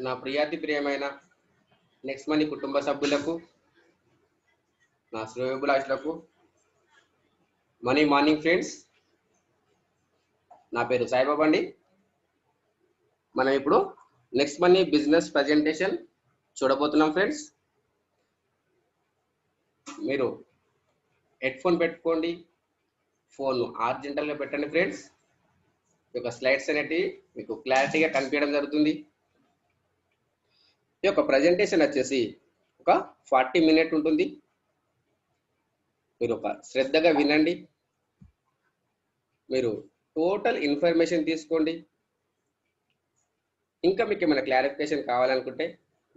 నా ప్రియమైన next money కుటుంబ సభ్యులకు, నా శ్రేయోభిలాషులకు, మనీ మార్నింగ్ ఫ్రెండ్స్, నా పేరు సాయిబాబా అండి. మనం ఇప్పుడు నెక్స్ట్ మనీ బిజినెస్ ప్రజెంటేషన్ చూడబోతున్నాం ఫ్రెండ్స్. మీరు హెడ్ ఫోన్ పెట్టుకోండి, ఫోన్ హారిజాంటల్గా పెట్టండి ఫ్రెండ్స్. ఈ యొక్క స్లైడ్స్ అనేటివి మీకు క్లారిటీగా కనిపించడం జరుగుతుంది. ఈ యొక్క ప్రజెంటేషన్ వచ్చేసి ఒక 40 మినిట్ ఉంటుంది. మీరు ఒక శ్రద్ధగా వినండి, మీరు టోటల్ ఇన్ఫర్మేషన్ తీసుకోండి. ఇంకా మీకు ఏమైనా క్లారిఫికేషన్ కావాలనుకుంటే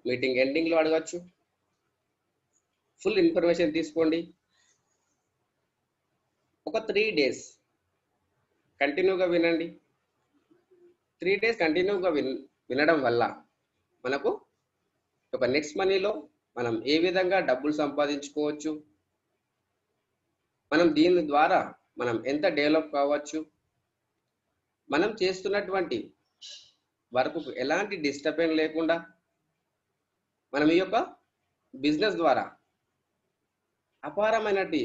మీటింగ్ ఎండింగ్లో అడగచ్చు. ఫుల్ ఇన్ఫర్మేషన్ తీసుకోండి. ఒక 3 డేస్ కంటిన్యూగా వినండి. 3 డేస్ కంటిన్యూగా వినడం వల్ల మనకు ఒక నెక్స్ట్ మనీలో మనం ఏ విధంగా డబ్బులు సంపాదించుకోవచ్చు, మనం దీని ద్వారా మనం ఎంత డెవలప్ కావచ్చు, మనం చేస్తున్నటువంటి వర్క్కు ఎలాంటి డిస్టర్బెన్స్ లేకుండా మనం ఈ యొక్క బిజినెస్ ద్వారా అపారమైనటువంటి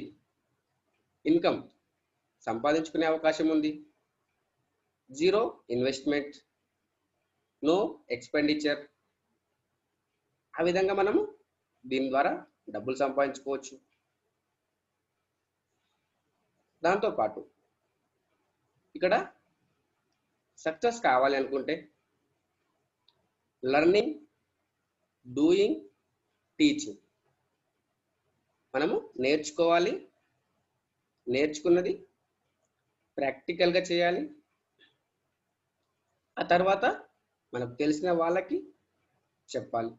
ఇన్కమ్ సంపాదించుకునే అవకాశం ఉంది. Zero investment, no expenditure. ఆ విధంగా మనము దీని ద్వారా డబ్బులు సంపాదించుకోవచ్చు. దాంతోపాటు ఇక్కడ సక్సెస్ కావాలి అనుకుంటే లర్నింగ్, డూయింగ్, టీచింగ్ మనము నేర్చుకోవాలి. నేర్చుకున్నది ప్రాక్టికల్గా చేయాలి. ఆ తర్వాత మనకు తెలిసిన వాళ్ళకి చెప్పాలి.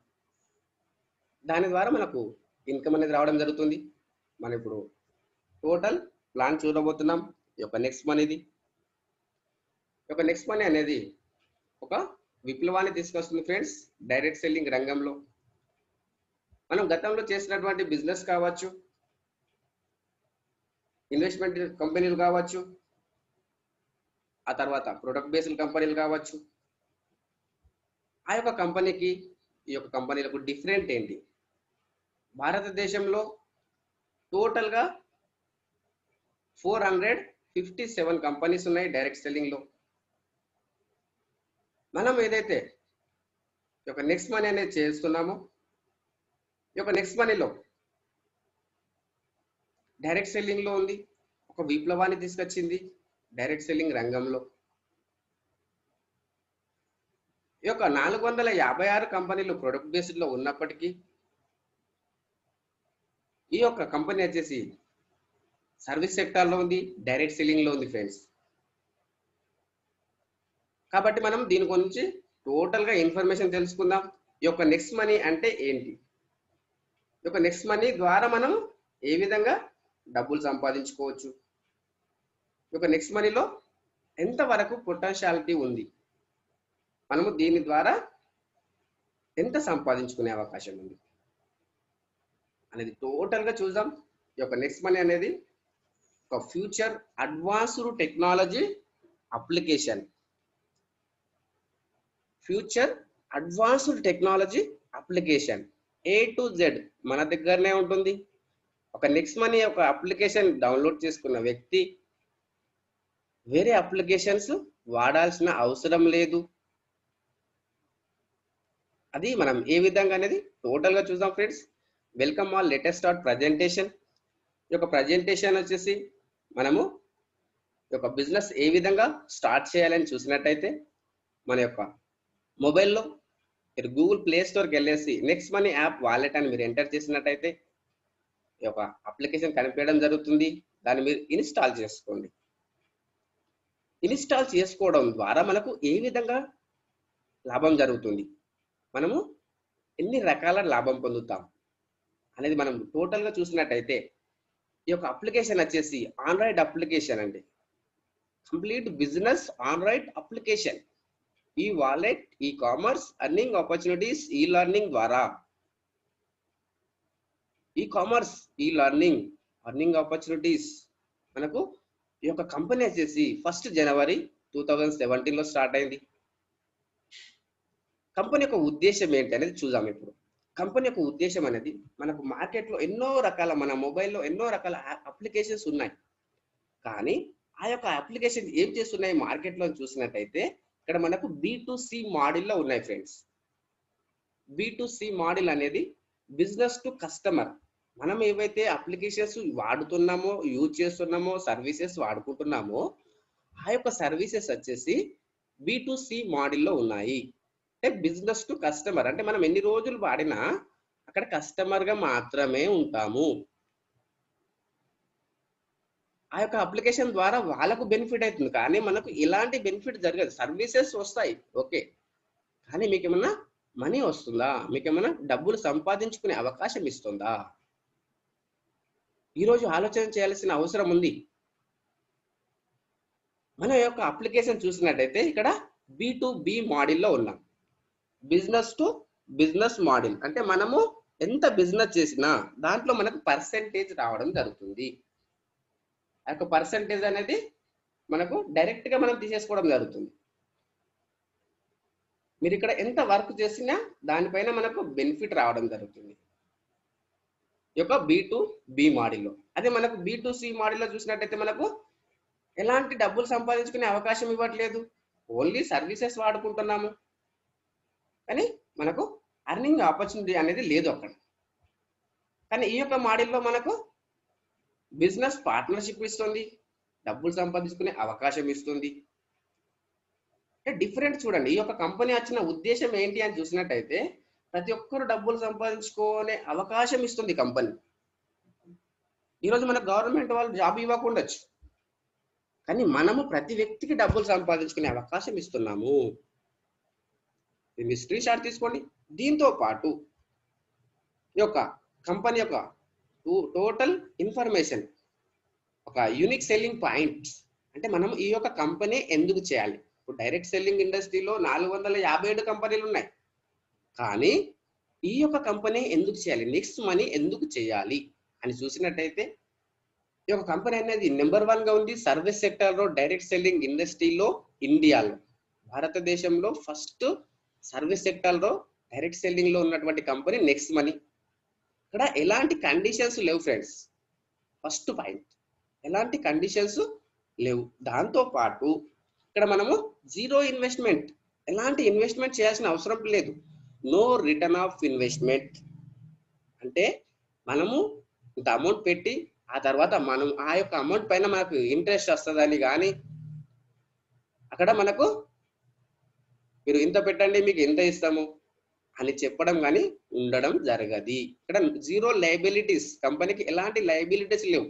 దాని ద్వారా మనకు ఇన్కమ్ అనేది రావడం జరుగుతుంది. మనం ఇప్పుడు టోటల్ ప్లాన్ చూడబోతున్నాం. ఈ యొక్క నెక్స్ట్ మనీది, ఈ యొక్క నెక్స్ట్ మనీ అనేది ఒక విప్లవాన్ని తీసుకొస్తుంది ఫ్రెండ్స్. డైరెక్ట్ సెల్లింగ్ రంగంలో మనం గతంలో చేసినటువంటి బిజినెస్ కావచ్చు, ఇన్వెస్ట్మెంట్ కంపెనీలు కావచ్చు, ఆ తర్వాత ప్రొడక్ట్ బేస్డ్ కంపెనీలు కావచ్చు. ఆ యొక్క కంపెనీకి ఈ యొక్క కంపెనీలకు డిఫరెంట్ ఏంటి? భారతదేశంలో టోటల్గా 457 కంపెనీస్ ఉన్నాయి డైరెక్ట్ సెల్లింగ్లో. మనం ఏదైతే ఈ యొక్క నెక్స్ట్ మనీ అనేది చేస్తున్నామో, ఈ యొక్క నెక్స్ట్ మనీలో డైరెక్ట్ సెల్లింగ్లో ఉంది, ఒక విప్లవాన్ని తీసుకొచ్చింది డైరెక్ట్ సెల్లింగ్ రంగంలో. ఈ యొక్క 456 కంపెనీలు ప్రొడక్ట్ బేస్డ్లో ఉన్నప్పటికీ ఈ యొక్క కంపెనీ వచ్చేసి సర్వీస్ సెక్టార్లో ఉంది, డైరెక్ట్ సెల్లింగ్లో ఉంది ఫ్రెండ్స్. కాబట్టి మనం దీని గురించి టోటల్గా ఇన్ఫర్మేషన్ తెలుసుకుందాం. ఈ యొక్క నెక్స్ట్ మనీ అంటే ఏంటి, ఈ యొక్క నెక్స్ట్ మనీ ద్వారా మనం ఏ విధంగా డబ్బులు సంపాదించుకోవచ్చు, ఈ యొక్క నెక్స్ట్ మనీలో ఎంతవరకు పొటెన్షియాలిటీ ఉంది, మనము దీని ద్వారా ఎంత సంపాదించుకునే అవకాశం ఉంది అనేది టోటల్గా చూద్దాం. ఈ యొక్క నెక్స్ట్ మనీ అనేది ఒక future advanced technology application. Future advanced technology application A to Z మన దగ్గరనే ఉంటుంది. ఒక నెక్స్ట్ మనీ ఒక అప్లికేషన్ డౌన్లోడ్ చేసుకున్న వ్యక్తి వేరే అప్లికేషన్స్ వాడాల్సిన అవసరం లేదు. అది మనం ఏ విధంగా అనేది టోటల్గా చూద్దాం friends. Welcome all, latest start presentation. ఈ యొక్క ప్రజెంటేషన్ వచ్చేసి మనము ఈ యొక్క బిజినెస్ ఏ విధంగా స్టార్ట్ చేయాలని చూసినట్టయితే మన యొక్క మొబైల్లో మీరు గూగుల్ ప్లే స్టోర్కి వెళ్ళేసి నెక్స్ట్ మనీ యాప్ వాలెట్ అని మీరు ఎంటర్ చేసినట్టయితే ఈ యొక్క అప్లికేషన్ కనిపించడం జరుగుతుంది. దాన్ని మీరు ఇన్స్టాల్ చేసుకోండి. ఇన్స్టాల్ చేసుకోవడం ద్వారా మనకు ఏ విధంగా లాభం జరుగుతుంది, మనము ఎన్ని రకాల లాభం పొందుతాం అనేది మనం టోటల్గా చూసినట్టయితే ఈ యొక్క అప్లికేషన్ వచ్చేసి ఆండ్రాయిడ్ అప్లికేషన్ అండి. Complete business Android application. E wallet, e commerce, earning opportunities, e learning ద్వారా ఈ కామర్స్, ఈ లర్నింగ్, అర్నింగ్ ఆపర్చునిటీస్ మనకు ఈ యొక్క కంపెనీ వచ్చేసి 1 జనవరి 2017లో స్టార్ట్ అయింది. కంపెనీ యొక్క ఉద్దేశం ఏంటి అనేది చూద్దాం ఇప్పుడు. కంపెనీ యొక్క ఉద్దేశం అనేది మనకు మార్కెట్లో ఎన్నో రకాల మన మొబైల్లో ఎన్నో రకాల అప్లికేషన్స్ ఉన్నాయి. కానీ ఆ యొక్క అప్లికేషన్ ఏం చేస్తున్నాయి మార్కెట్లో చూసినట్టయితే ఇక్కడ మనకు B2C మోడల్లో ఉన్నాయి ఫ్రెండ్స్. B2C మోడల్ అనేది బిజినెస్ టు కస్టమర్. మనం ఏవైతే అప్లికేషన్స్ వాడుతున్నామో, యూజ్ చేస్తున్నామో, సర్వీసెస్ వాడుకుంటున్నామో ఆ యొక్క సర్వీసెస్ వచ్చేసి B2C మోడల్లో ఉన్నాయి. అంటే బిజినెస్ టు కస్టమర్, అంటే మనం ఎన్ని రోజులు వాడినా అక్కడ కస్టమర్గా మాత్రమే ఉంటాము. ఆ యొక్క అప్లికేషన్ ద్వారా వాళ్ళకు బెనిఫిట్ అవుతుంది, కానీ మనకు ఎలాంటి బెనిఫిట్ జరగదు. సర్వీసెస్ వస్తాయి ఓకే, కానీ మీకు ఏమన్నా మనీ వస్తుందా? మీకు ఏమన్నా డబ్బులు సంపాదించుకునే అవకాశం ఇస్తుందా? ఈరోజు ఆలోచన చేయాల్సిన అవసరం ఉంది. మన యొక్క అప్లికేషన్ చూసినట్టయితే ఇక్కడ B2B మోడల్లో ఉన్నాం. బిజినెస్ టు బిజినెస్ మోడల్ అంటే మనము ఎంత బిజినెస్ చేసినా దాంట్లో మనకు పర్సెంటేజ్ రావడం జరుగుతుంది. ఆ యొక్క పర్సెంటేజ్ అనేది మనకు డైరెక్ట్ గా మనం తీసేసుకోవడం జరుగుతుంది. మీరు ఇక్కడ ఎంత వర్క్ చేసినా దానిపైన మనకు బెనిఫిట్ రావడం జరుగుతుంది ఈ యొక్క B2B మోడల్లో. అదే మనకు B2C మోడల్లో చూసినట్టయితే మనకు ఎలాంటి డబ్బులు సంపాదించుకునే అవకాశం ఇవ్వట్లేదు, ఓన్లీ సర్వీసెస్ వాడుకుంటున్నాము, కానీ మనకు అర్నింగ్ ఆపర్చునిటీ అనేది లేదు అక్కడ. కానీ ఈ యొక్క మోడల్లో మనకు బిజినెస్ పార్ట్నర్షిప్ ఇస్తుంది, డబ్బులు సంపాదించుకునే అవకాశం ఇస్తుంది. డిఫరెంట్ చూడండి, ఈ యొక్క కంపెనీ వచ్చిన ఉద్దేశం ఏంటి అని చూసినట్టయితే ప్రతి ఒక్కరు డబ్బులు సంపాదించుకునే అవకాశం ఇస్తుంది కంపెనీ. ఈరోజు మన గవర్నమెంట్ వాళ్ళు జాబ్ ఇవ్వకుండొచ్చు, కానీ మనము ప్రతి వ్యక్తికి డబ్బులు సంపాదించుకునే అవకాశం ఇస్తున్నాము. మీ స్క్రీన్ షాట్ తీసుకోండి. దీంతో పాటు ఈ యొక్క కంపెనీ యొక్క టోటల్ ఇన్ఫర్మేషన్, ఒక యూనిక్ సెల్లింగ్ పాయింట్స్, అంటే మనం ఈ యొక్క కంపెనీ ఎందుకు చేయాలి. ఇప్పుడు డైరెక్ట్ సెల్లింగ్ ఇండస్ట్రీలో 457 కంపెనీలు ఉన్నాయి, కానీ ఈ యొక్క కంపెనీ ఎందుకు చేయాలి, నెక్స్ట్ మనీ ఎందుకు చేయాలి అని చూసినట్టయితే ఈ యొక్క కంపెనీ అనేది నెంబర్ 1 గా ఉంది సర్వీస్ సెక్టర్ లో. డైరెక్ట్ సెల్లింగ్ ఇండస్ట్రీలో ఇండియాలో, భారతదేశంలో ఫస్ట్ సర్వీస్ సెక్టర్ లో డైరెక్ట్ సెల్లింగ్ లో ఉన్నటువంటి కంపెనీ నెక్స్ట్ మనీ. ఇక్కడ ఎలాంటి కండిషన్స్ లేవు ఫ్రెండ్స్. ఫస్ట్ పాయింట్, ఎలాంటి కండిషన్స్ లేవు. దాంతో పాటు ఇక్కడ మనము జీరో ఇన్వెస్ట్మెంట్, ఎలాంటి ఇన్వెస్ట్మెంట్ చేయాల్సిన అవసరం లేదు. నో రిటర్న్ ఆఫ్ ఇన్వెస్ట్మెంట్, అంటే మనము ఇంత అమౌంట్ పెట్టి ఆ తర్వాత మనం ఆ యొక్క అమౌంట్ పైన మనకు ఇంట్రెస్ట్ వస్తుందని, కానీ అక్కడ మనకు మీరు ఇంత పెట్టండి మీకు ఎంత ఇస్తాము అని చెప్పడం కానీ ఉండడం జరగదు. ఇక్కడ జీరో లయబిలిటీస్, కంపెనీకి ఎలాంటి లయబిలిటీస్ లేవు.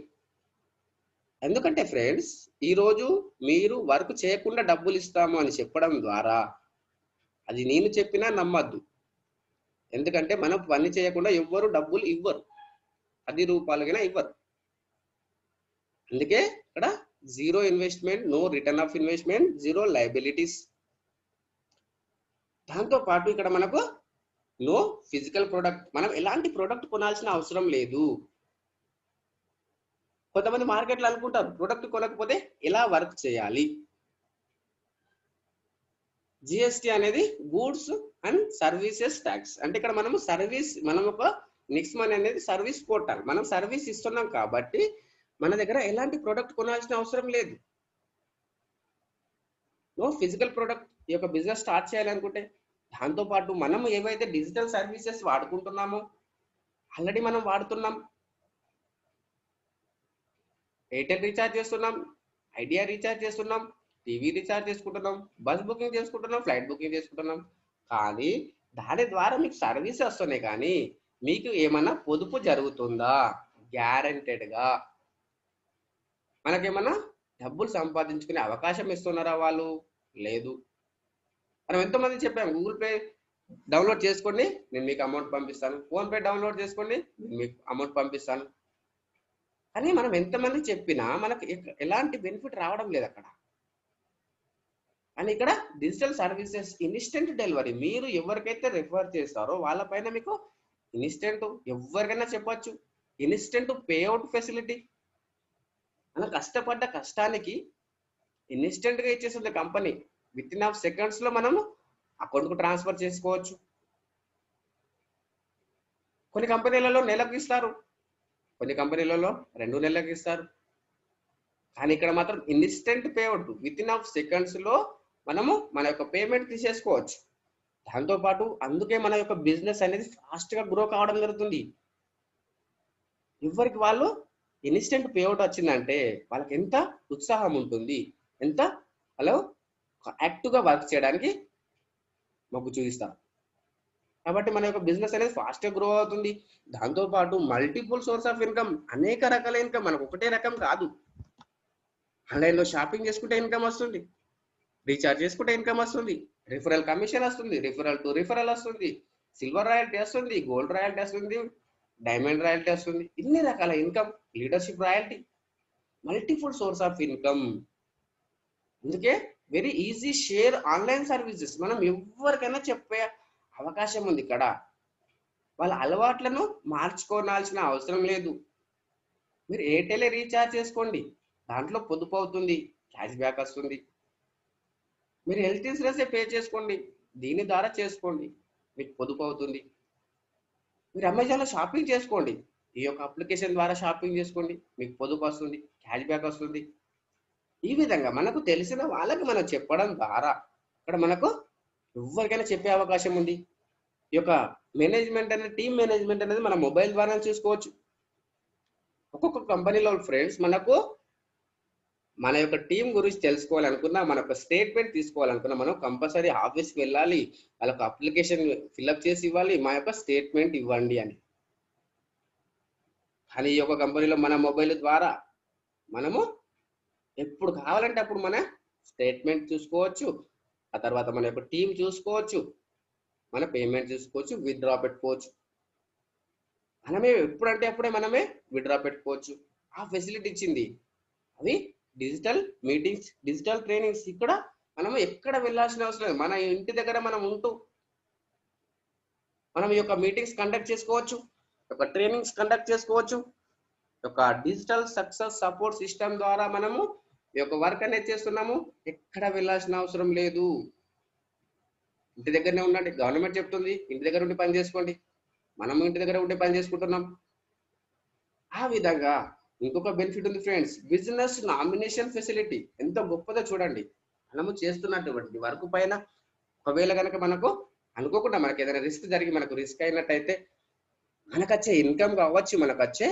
ఎందుకంటే ఫ్రెండ్స్ ఈరోజు మీరు వర్క్ చేయకుండా డబ్బులు ఇస్తాము అని చెప్పడం ద్వారా అది నేను చెప్పినా నమ్మద్దు. ఎందుకంటే మనం పని చేయకుండా ఎవ్వరు డబ్బులు ఇవ్వరు, 10 రూపాయలకైనా ఇవ్వరు. అందుకే ఇక్కడ zero investment, no return of investment, zero liabilities. దాంతో పాటు ఇక్కడ మనకు నో ఫిజికల్ ప్రొడక్ట్, మనం ఎలాంటి ప్రొడక్ట్ కొనాల్సిన అవసరం లేదు. కొంతమంది మార్కెట్లో అనుకుంటారు ప్రొడక్ట్ కొనకపోతే ఎలా వర్క్ చేయాలి. జిఎస్టి అనేది గూడ్స్ అండ్ సర్వీసెస్ ట్యాక్స్, అంటే ఇక్కడ మనము సర్వీస్, మనం ఒక నెక్స్ట్ మనీ అనేది సర్వీస్ పోర్టల్, మనం సర్వీస్ ఇస్తున్నాం కాబట్టి మన దగ్గర ఎలాంటి ప్రొడక్ట్ కొనాల్సిన అవసరం లేదు. No physical product. ఈ యొక్క బిజినెస్ స్టార్ట్ చేయాలనుకుంటే దాంతో పాటు మనం ఏవైతే డిజిటల్ సర్వీసెస్ వాడుకుంటున్నామో ఆల్రెడీ మనం వాడుతున్నాం. ఎయిర్టెల్ రీఛార్జ్ చేస్తున్నాం, ఐడియా రీఛార్జ్ చేస్తున్నాం, టీవీ రీఛార్జ్ చేసుకుంటున్నాం, బస్ బుకింగ్ చేసుకుంటున్నాం, ఫ్లైట్ బుకింగ్ చేసుకుంటున్నాం. కానీ దాని ద్వారా మీకు సర్వీస్ వస్తున్నాయి, కానీ మీకు ఏమన్నా పొదుపు జరుగుతుందా? గ్యారెంటెడ్గా మనకేమన్నా డబ్బులు సంపాదించుకునే అవకాశం ఇస్తున్నారా వాళ్ళు? లేదు. మనం ఎంతోమంది చెప్పాము గూగుల్ పే డౌన్లోడ్ చేసుకోండి నేను మీకు అమౌంట్ పంపిస్తాను, ఫోన్పే డౌన్లోడ్ చేసుకోండి నేను మీకు అమౌంట్ పంపిస్తాను, కానీ మనం ఎంతమంది చెప్పినా మనకు ఎలాంటి బెనిఫిట్ రావడం లేదు అక్కడ. అని ఇక్కడ డిజిటల్ సర్వీసెస్, ఇన్స్టెంట్ డెలివరీ, మీరు ఎవరికైతే రిఫర్ చేస్తారో వాళ్ళపైన మీకు ఇన్స్టెంట్, ఎవరికైనా చెప్పొచ్చు ఇన్స్టెంట్ పేఅవుట్ ఫెసిలిటీ. మనం కష్టపడ్డ కష్టానికి ఇన్స్టెంట్ గా ఇచ్చేస్తుంది company. With in of seconds లో మనము అకౌంట్కు ట్రాన్స్ఫర్ చేసుకోవచ్చు. కొన్ని కంపెనీలలో నెలకు ఇస్తారు, కొన్ని కంపెనీలలో 2 నెలలకు ఇస్తారు. కానీ ఇక్కడ మాత్రం instant payout, with in of seconds లో మనము మన యొక్క పేమెంట్ తీసేసుకోవచ్చు. దాంతోపాటు అందుకే మన యొక్క బిజినెస్ అనేది ఫాస్ట్ గా గ్రో కావడం జరుగుతుంది. ఎవరికి వాళ్ళు ఇన్స్టెంట్ పేఅవుట్ వచ్చిందంటే వాళ్ళకి ఎంత ఉత్సాహం ఉంటుంది, ఎంత వాళ్ళు యాక్టివ్ గా వర్క్ చేయడానికి మొగ్గు చూపిస్తారు. కాబట్టి మన యొక్క బిజినెస్ అనేది ఫాస్ట్ గా గ్రో అవుతుంది. దాంతోపాటు మల్టిపుల్ సోర్స్ ఆఫ్ ఇన్కమ్, అనేక రకాల ఇన్కమ్, మనకు ఒకటే రకం కాదు. ఆన్లైన్ లో షాపింగ్ చేసుకుంటే ఇన్కమ్ వస్తుంది, రీఛార్జ్ చేసుకుంటే ఇన్కమ్ వస్తుంది, రిఫరల్ కమిషన్ వస్తుంది, రిఫరల్ టు రిఫరల్ వస్తుంది, సిల్వర్ రాయల్టీ వస్తుంది, గోల్డ్ రాయల్టీ వస్తుంది, డైమండ్ రాయల్టీ వస్తుంది. ఇన్ని రకాల income, leadership royalty, multiple source of income. అందుకే very easy share online services. మనం ఎవరికైనా చెప్పే అవకాశం ఉంది ఇక్కడ. వాళ్ళ అలవాట్లను మార్చుకోవాల్సిన అవసరం లేదు. మీరు ఎయిర్టెల్ రీఛార్జ్ చేసుకోండి, దాంట్లో పొదుపు అవుతుంది, క్యాష్ బ్యాక్ వస్తుంది. మీరు హెల్త్ ఇన్సూరెన్స్ పే చేసుకోండి, దీని ద్వారా చేసుకోండి, మీకు పొదుపు అవుతుంది. మీరు అమెజాన్లో షాపింగ్ చేసుకోండి, ఈ యొక్క అప్లికేషన్ ద్వారా షాపింగ్ చేసుకోండి, మీకు పొదుపు వస్తుంది, క్యాష్ బ్యాక్ వస్తుంది. ఈ విధంగా మనకు తెలిసిన వాళ్ళకి మనం చెప్పడం ద్వారా ఇక్కడ మనకు ఎవరికైనా చెప్పే అవకాశం ఉంది. ఈ యొక్క మేనేజ్మెంట్ అనేది, టీమ్ మేనేజ్మెంట్ అనేది మన మొబైల్ ద్వారా చూసుకోవచ్చు. ఒక్కొక్క కంపెనీలో ఫ్రెండ్స్ మనకు మన యొక్క టీం గురించి తెలుసుకోవాలనుకున్నా, మన యొక్క స్టేట్మెంట్ తీసుకోవాలనుకున్నా, మనం కంపల్సరీ ఆఫీస్కి వెళ్ళాలి, వాళ్ళకి అప్లికేషన్ ఫిల్అప్ చేసి ఇవ్వాలి, మా యొక్క స్టేట్మెంట్ ఇవ్వండి అని. కానీ ఈ యొక్క కంపెనీలో మన మొబైల్ ద్వారా మనము ఎప్పుడు కావాలంటే అప్పుడు మన స్టేట్మెంట్ చూసుకోవచ్చు, ఆ తర్వాత మన యొక్క టీం చూసుకోవచ్చు, మన పేమెంట్ చూసుకోవచ్చు, విత్డ్రా పెట్టుకోవచ్చు. మనమే ఎప్పుడంటే అప్పుడే మనమే విత్డ్రా పెట్టుకోవచ్చు. ఆ ఫెసిలిటీ ఇచ్చింది. అవి డిజిటల్ మీటింగ్స్, డిజిటల్ ట్రైనింగ్స్. ఇక్కడ మనం ఎక్కడ వెళ్ళాల్సిన అవసరం లేదు, మన ఇంటి దగ్గర మనం ఉంటూ మనం ఈ యొక్క మీటింగ్స్ కండక్ట్ చేసుకోవచ్చు, ఒక ట్రైనింగ్స్ కండక్ట్ చేసుకోవచ్చు. ఒక డిజిటల్ సక్సెస్ సపోర్ట్ సిస్టమ్ ద్వారా మనము ఈ యొక్క వర్క్ అనేది చేస్తున్నాము, ఎక్కడ వెళ్ళాల్సిన అవసరం లేదు. ఇంటి దగ్గరనే ఉండండి, గవర్నమెంట్ చెప్తుంది ఇంటి దగ్గర ఉండి పని చేసుకోండి, మనము ఇంటి దగ్గర ఉండి పని చేసుకుంటున్నాం. ఆ విధంగా ఇంకొక బెనిఫిట్ ఉంది ఫ్రెండ్స్, బిజినెస్ నామినేషన్ ఫెసిలిటీ. ఎంత గొప్పదో చూడండి. మనము చేస్తున్నటువంటి వర్క్ పైన ఒకవేళ కనుక మనకు అనుకోకుండా మనకి ఏదైనా రిస్క్ జరిగి మనకు రిస్క్ అయినట్టయితే మనకు వచ్చే ఇన్కమ్ కావచ్చు, మనకు వచ్చే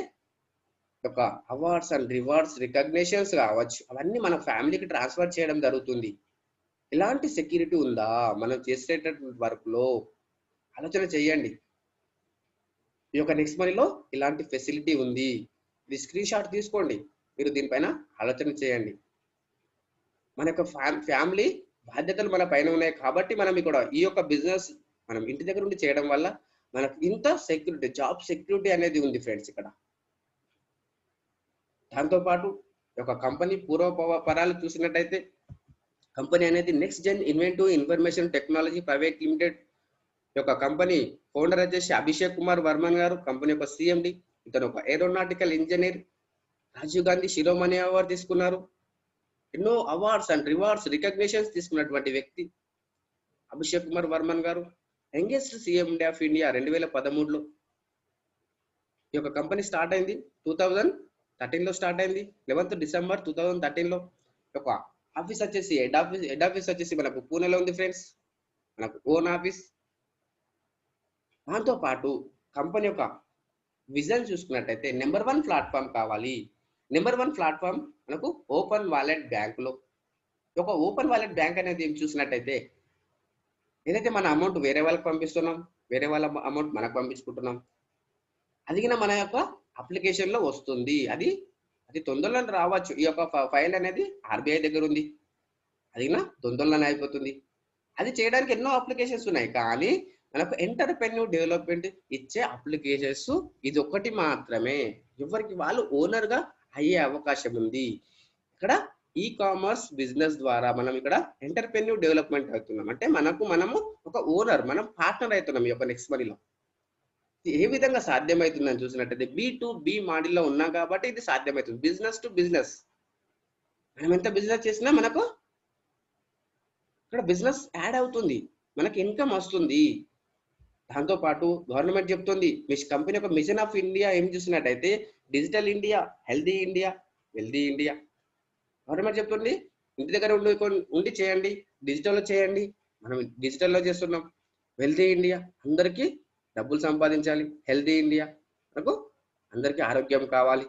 ఒక అవార్డ్స్ అండ్ రివార్డ్స్, రికగ్నిషన్స్ కావచ్చు, అవన్నీ మన ఫ్యామిలీకి ట్రాన్స్ఫర్ చేయడం జరుగుతుంది. ఇలాంటి సెక్యూరిటీ ఉందా మనం చేసేటటువంటి వర్క్ లో? ఆలోచన చేయండి. ఈ యొక్క నెక్స్ట్ మనీలో ఇలాంటి ఫెసిలిటీ ఉంది. ఇది స్క్రీన్ షాట్ తీసుకోండి, మీరు దీనిపైన ఆలోచన చేయండి. మన యొక్క ఫ్యామిలీ బాధ్యతలు మన పైన ఉన్నాయి కాబట్టి మనం ఇక్కడ ఈ యొక్క బిజినెస్ మనం ఇంటి దగ్గర ఉండి చేయడం వల్ల మనకు ఇంత సెక్యూరిటీ, జాబ్ సెక్యూరిటీ అనేది ఉంది ఫ్రెండ్స్ ఇక్కడ. దాంతోపాటు ఒక కంపెనీ పూర్వపరాలు చూసినట్టయితే, కంపెనీ అనేది next gen inventive information technology private limited. ఈ యొక్క కంపెనీ ఫౌండర్ వచ్చేసి అభిషేక్ కుమార్ వర్మన్ గారు, కంపెనీ యొక్క సిఎండి. ఇతను ఒక ఏరోనాటికల్ ఇంజనీర్. రాజీవ్ గాంధీ శిరోమణి అవార్డు తీసుకున్నారు. ఎన్నో అవార్డ్స్ అండ్ రివార్డ్స్, రికగ్నిషన్స్ తీసుకున్నటువంటి వ్యక్తి అభిషేక్ కుమార్ వర్మన్ గారు. యంగెస్ట్ సీఎం ఆఫ్ ఇండియా 2013లో. ఈ యొక్క కంపెనీ స్టార్ట్ అయింది 2013లో స్టార్ట్ అయింది, 11th December 2013లో. ఒక ఆఫీస్ వచ్చేసి హెడ్ ఆఫీస్ వచ్చేసి మనకు పూణేలో ఉంది ఫ్రెండ్స్, మనకు ఓన్ ఆఫీస్. దాంతో పాటు కంపెనీ యొక్క విజన్ చూసుకున్నట్టయితే నెంబర్ 1 ప్లాట్ఫామ్ కావాలి. నెంబర్ 1 ప్లాట్ఫామ్ మనకు ఓపెన్ వాలెట్ బ్యాంకులో. ఒక ఓపెన్ వాలెట్ బ్యాంక్ అనేది ఏం చూసినట్టయితే, ఏదైతే మన అమౌంట్ వేరే వాళ్ళకి పంపిస్తున్నాం, వేరే వాళ్ళ అమౌంట్ మనకు పంపించుకుంటున్నాం, అది మన యొక్క అప్లికేషన్ లో వస్తుంది. అది తొందరలోనే రావచ్చు. ఈ యొక్క ఫైల్ అనేది ఆర్బీఐ దగ్గర ఉంది, అది తొందరలోనే అయిపోతుంది. అది చేయడానికి ఎన్నో అప్లికేషన్స్ ఉన్నాయి, కానీ మనకు ఎంటర్‌ప్రెన్యూర్ డెవలప్మెంట్ ఇచ్చే అప్లికేషన్స్ ఇది ఒకటి మాత్రమే. ఎవరికి వాళ్ళు ఓనర్ గా అయ్యే అవకాశం ఉంది. ఇక్కడ ఈ కామర్స్ బిజినెస్ ద్వారా మనం ఇక్కడ ఎంటర్‌ప్రెన్యూర్ డెవలప్మెంట్ అవుతున్నాం. అంటే మనము ఒక ఓనర్, మనం పార్ట్నర్ అవుతున్నాం ఈ యొక్క నెక్స్ట్ మనీలో. ఏ విధంగా సాధ్యమవుతుందని చూసినట్టయితే B2B మోడల్లో ఉన్నాం కాబట్టి ఇది సాధ్యమవుతుంది. బిజినెస్ టు బిజినెస్, మనం ఎంత బిజినెస్ చేసినా మనకు ఇక్కడ బిజినెస్ యాడ్ అవుతుంది. మనకి ఇన్కమ్ వస్తుంది. దాంతో పాటు గవర్నమెంట్ చెప్తుంది మీ కంపెనీ యొక్క మిషన్ ఆఫ్ ఇండియా ఏం చూసినట్టయితే digital India, healthy India, wealthy India. Government చెప్తుంది ఇంటి దగ్గర ఉండి చేయండి, డిజిటల్లో చేయండి. మనం డిజిటల్లో చేస్తున్నాం. వెల్దీ ఇండియా, అందరికీ డబ్బులు సంపాదించాలి. హెల్దీ ఇండియా, మనకు అందరికీ ఆరోగ్యం కావాలి.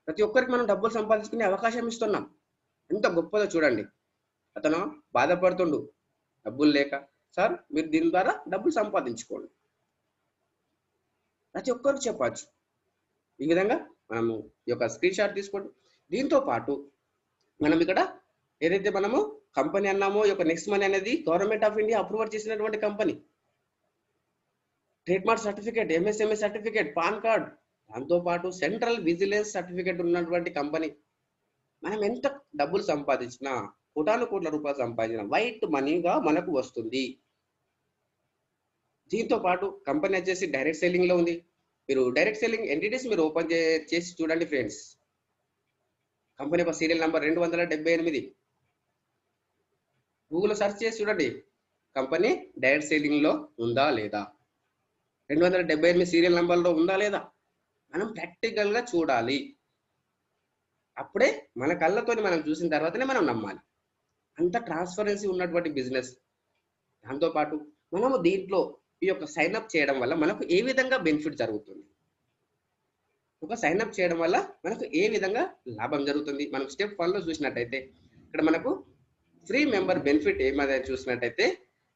ప్రతి ఒక్కరికి మనం డబ్బులు సంపాదించుకునే అవకాశం ఇస్తున్నాం. ఎంత గొప్పదో చూడండి. అతను బాధపడుతుండు డబ్బులు లేక. సార్ మీరు దీని ద్వారా డబ్బులు సంపాదించుకోండి, ప్రతి ఒక్కరికి చెప్పచ్చు. ఈ విధంగా మనము ఈ యొక్క స్క్రీన్ షాట్ తీసుకోండి. దీంతో పాటు మనం ఇక్కడ ఏదైతే మనము కంపెనీ అన్నామో ఈ యొక్క నెక్స్ట్ మనీ అనేది గవర్నమెంట్ ఆఫ్ ఇండియా అప్రూవల్ చేసినటువంటి company. Trade mark certificate, MSME certificate, pan card, దాంతో పాటు సెంట్రల్ విజిలెన్స్ సర్టిఫికేట్ ఉన్నటువంటి కంపెనీ. మనం ఎంత డబ్బులు సంపాదించినా, కోట్ల రూపాయలు సంపాదించిన వైట్ మనీగా మనకు వస్తుంది. దీంతో పాటు కంపెనీ వచ్చేసి డైరెక్ట్ సెల్లింగ్ లో ఉంది. మీరు డైరెక్ట్ సెల్లింగ్ ఎంటిటీస్ మీరు ఓపెన్ చేసి చూడండి ఫ్రెండ్స్. కంపెనీ యొక్క సీరియల్ నంబర్ 278. గూగుల్లో సెర్చ్ చేసి చూడండి కంపెనీ డైరెక్ట్ సెల్లింగ్ లో ఉందా లేదా, 278 సీరియల్ నంబర్లో ఉందా లేదా. మనం ప్రాక్టికల్ గా చూడాలి. అప్పుడే మన కళ్ళతోని మనం చూసిన తర్వాతనే మనం నమ్మాలి. అంత ట్రాన్స్పరెన్సీ ఉన్నటువంటి బిజినెస్. దాంతోపాటు మనము దీంట్లో ఈ యొక్క సైన్అప్ చేయడం వల్ల మనకు ఏ విధంగా బెనిఫిట్ జరుగుతుంది, ఒక సైన్అప్ చేయడం వల్ల మనకు ఏ విధంగా లాభం జరుగుతుంది. మనం స్టెప్ 1లో చూసినట్టయితే ఇక్కడ మనకు ఫ్రీ మెంబర్ బెనిఫిట్ ఏమైనా చూసినట్టయితే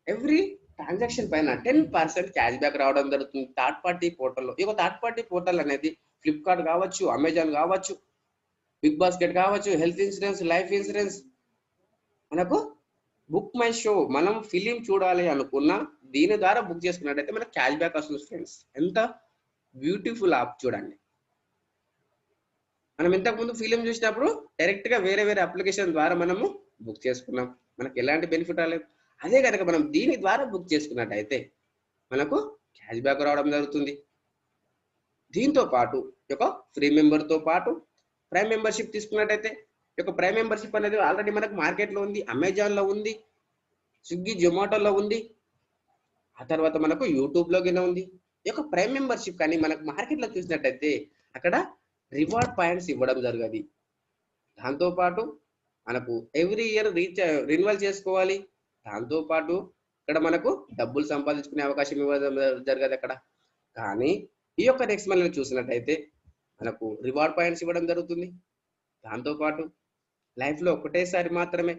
ఎవ్రీ ట్రాన్సాక్షన్ పైన 10% క్యాష్ బ్యాక్ రావడం జరుగుతుంది థర్డ్ పార్టీ పోర్టల్లో. ఈ థర్డ్ పార్టీ పోర్టల్ అనేది ఫ్లిప్కార్ట్ కావచ్చు, అమెజాన్ కావచ్చు, బిగ్ బాస్కెట్ కావచ్చు, హెల్త్ ఇన్సూరెన్స్, లైఫ్ ఇన్సూరెన్స్. మనకు బుక్ మై షో, మనం ఫిలిం చూడాలి అనుకున్నా దీని ద్వారా బుక్ చేసుకున్నట్టయితే మనకు క్యాష్ బ్యాక్ వస్తుంది ఫ్రెండ్స్. ఎంత బ్యూటిఫుల్ యాప్ చూడండి. మనం ఇంతకుముందు ఫిలిం చూసినప్పుడు డైరెక్ట్ గా వేరే అప్లికేషన్ ద్వారా మనము బుక్ చేసుకున్నాం, మనకు ఎలాంటి బెనిఫిట్ రాలేదు. అదే కనుక మనం దీని ద్వారా బుక్ చేసుకున్నట్టయితే మనకు క్యాష్ బ్యాక్ రావడం జరుగుతుంది. దీంతో పాటు ఈ యొక్క ఫ్రీ మెంబర్తో పాటు ప్రైమ్ మెంబర్షిప్ తీసుకున్నట్టయితే ఈ యొక్క ప్రైమ్ మెంబర్షిప్ అనేది ఆల్రెడీ మనకు మార్కెట్లో ఉంది, అమెజాన్లో ఉంది, స్విగ్గీ జొమాటోలో ఉంది, ఆ తర్వాత మనకు యూట్యూబ్లో కింద ఉంది. ఈ యొక్క ప్రైమ్ మెంబర్షిప్ కానీ మనకు మార్కెట్లో చూసినట్టయితే అక్కడ రివార్డ్ పాయింట్స్ ఇవ్వడం జరగదు. దాంతోపాటు మనకు ఎవ్రీ ఇయర్ రిన్యువల్ చేసుకోవాలి. దాంతోపాటు ఇక్కడ మనకు డబ్బులు సంపాదించుకునే అవకాశం ఇవ్వడం జరగదు అక్కడ. కానీ ఈ యొక్క నెక్స్ట్ మనీ చూసినట్టయితే మనకు రివార్డ్ పాయింట్స్ ఇవ్వడం జరుగుతుంది. దాంతోపాటు లైఫ్లో ఒకటేసారి మాత్రమే,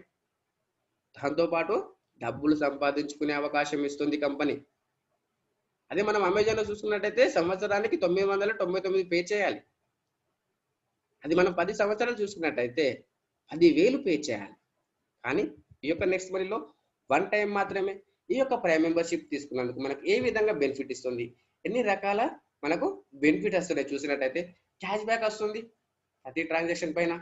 దాంతోపాటు డబ్బులు సంపాదించుకునే అవకాశం ఇస్తుంది కంపెనీ. అదే మనం అమెజాన్లో చూసుకున్నట్టయితే సంవత్సరానికి 999 పే చేయాలి. అది మనం 10 సంవత్సరాలు చూసుకున్నట్టయితే 10,000 పే చేయాలి. కానీ ఈ యొక్క నెక్స్ట్ మనీలో 1 టైం మాత్రమే. ఈ యొక్క ప్రైమ్ మెంబర్షిప్ తీసుకున్నందుకు మనకు ఏ విధంగా బెనిఫిట్ ఇస్తుంది, ఎన్ని రకాల మనకు బెనిఫిట్ వస్తున్నాయి చూసినట్టయితే క్యాష్ బ్యాక్ వస్తుంది ప్రతి ట్రాన్సాక్షన్ పైన,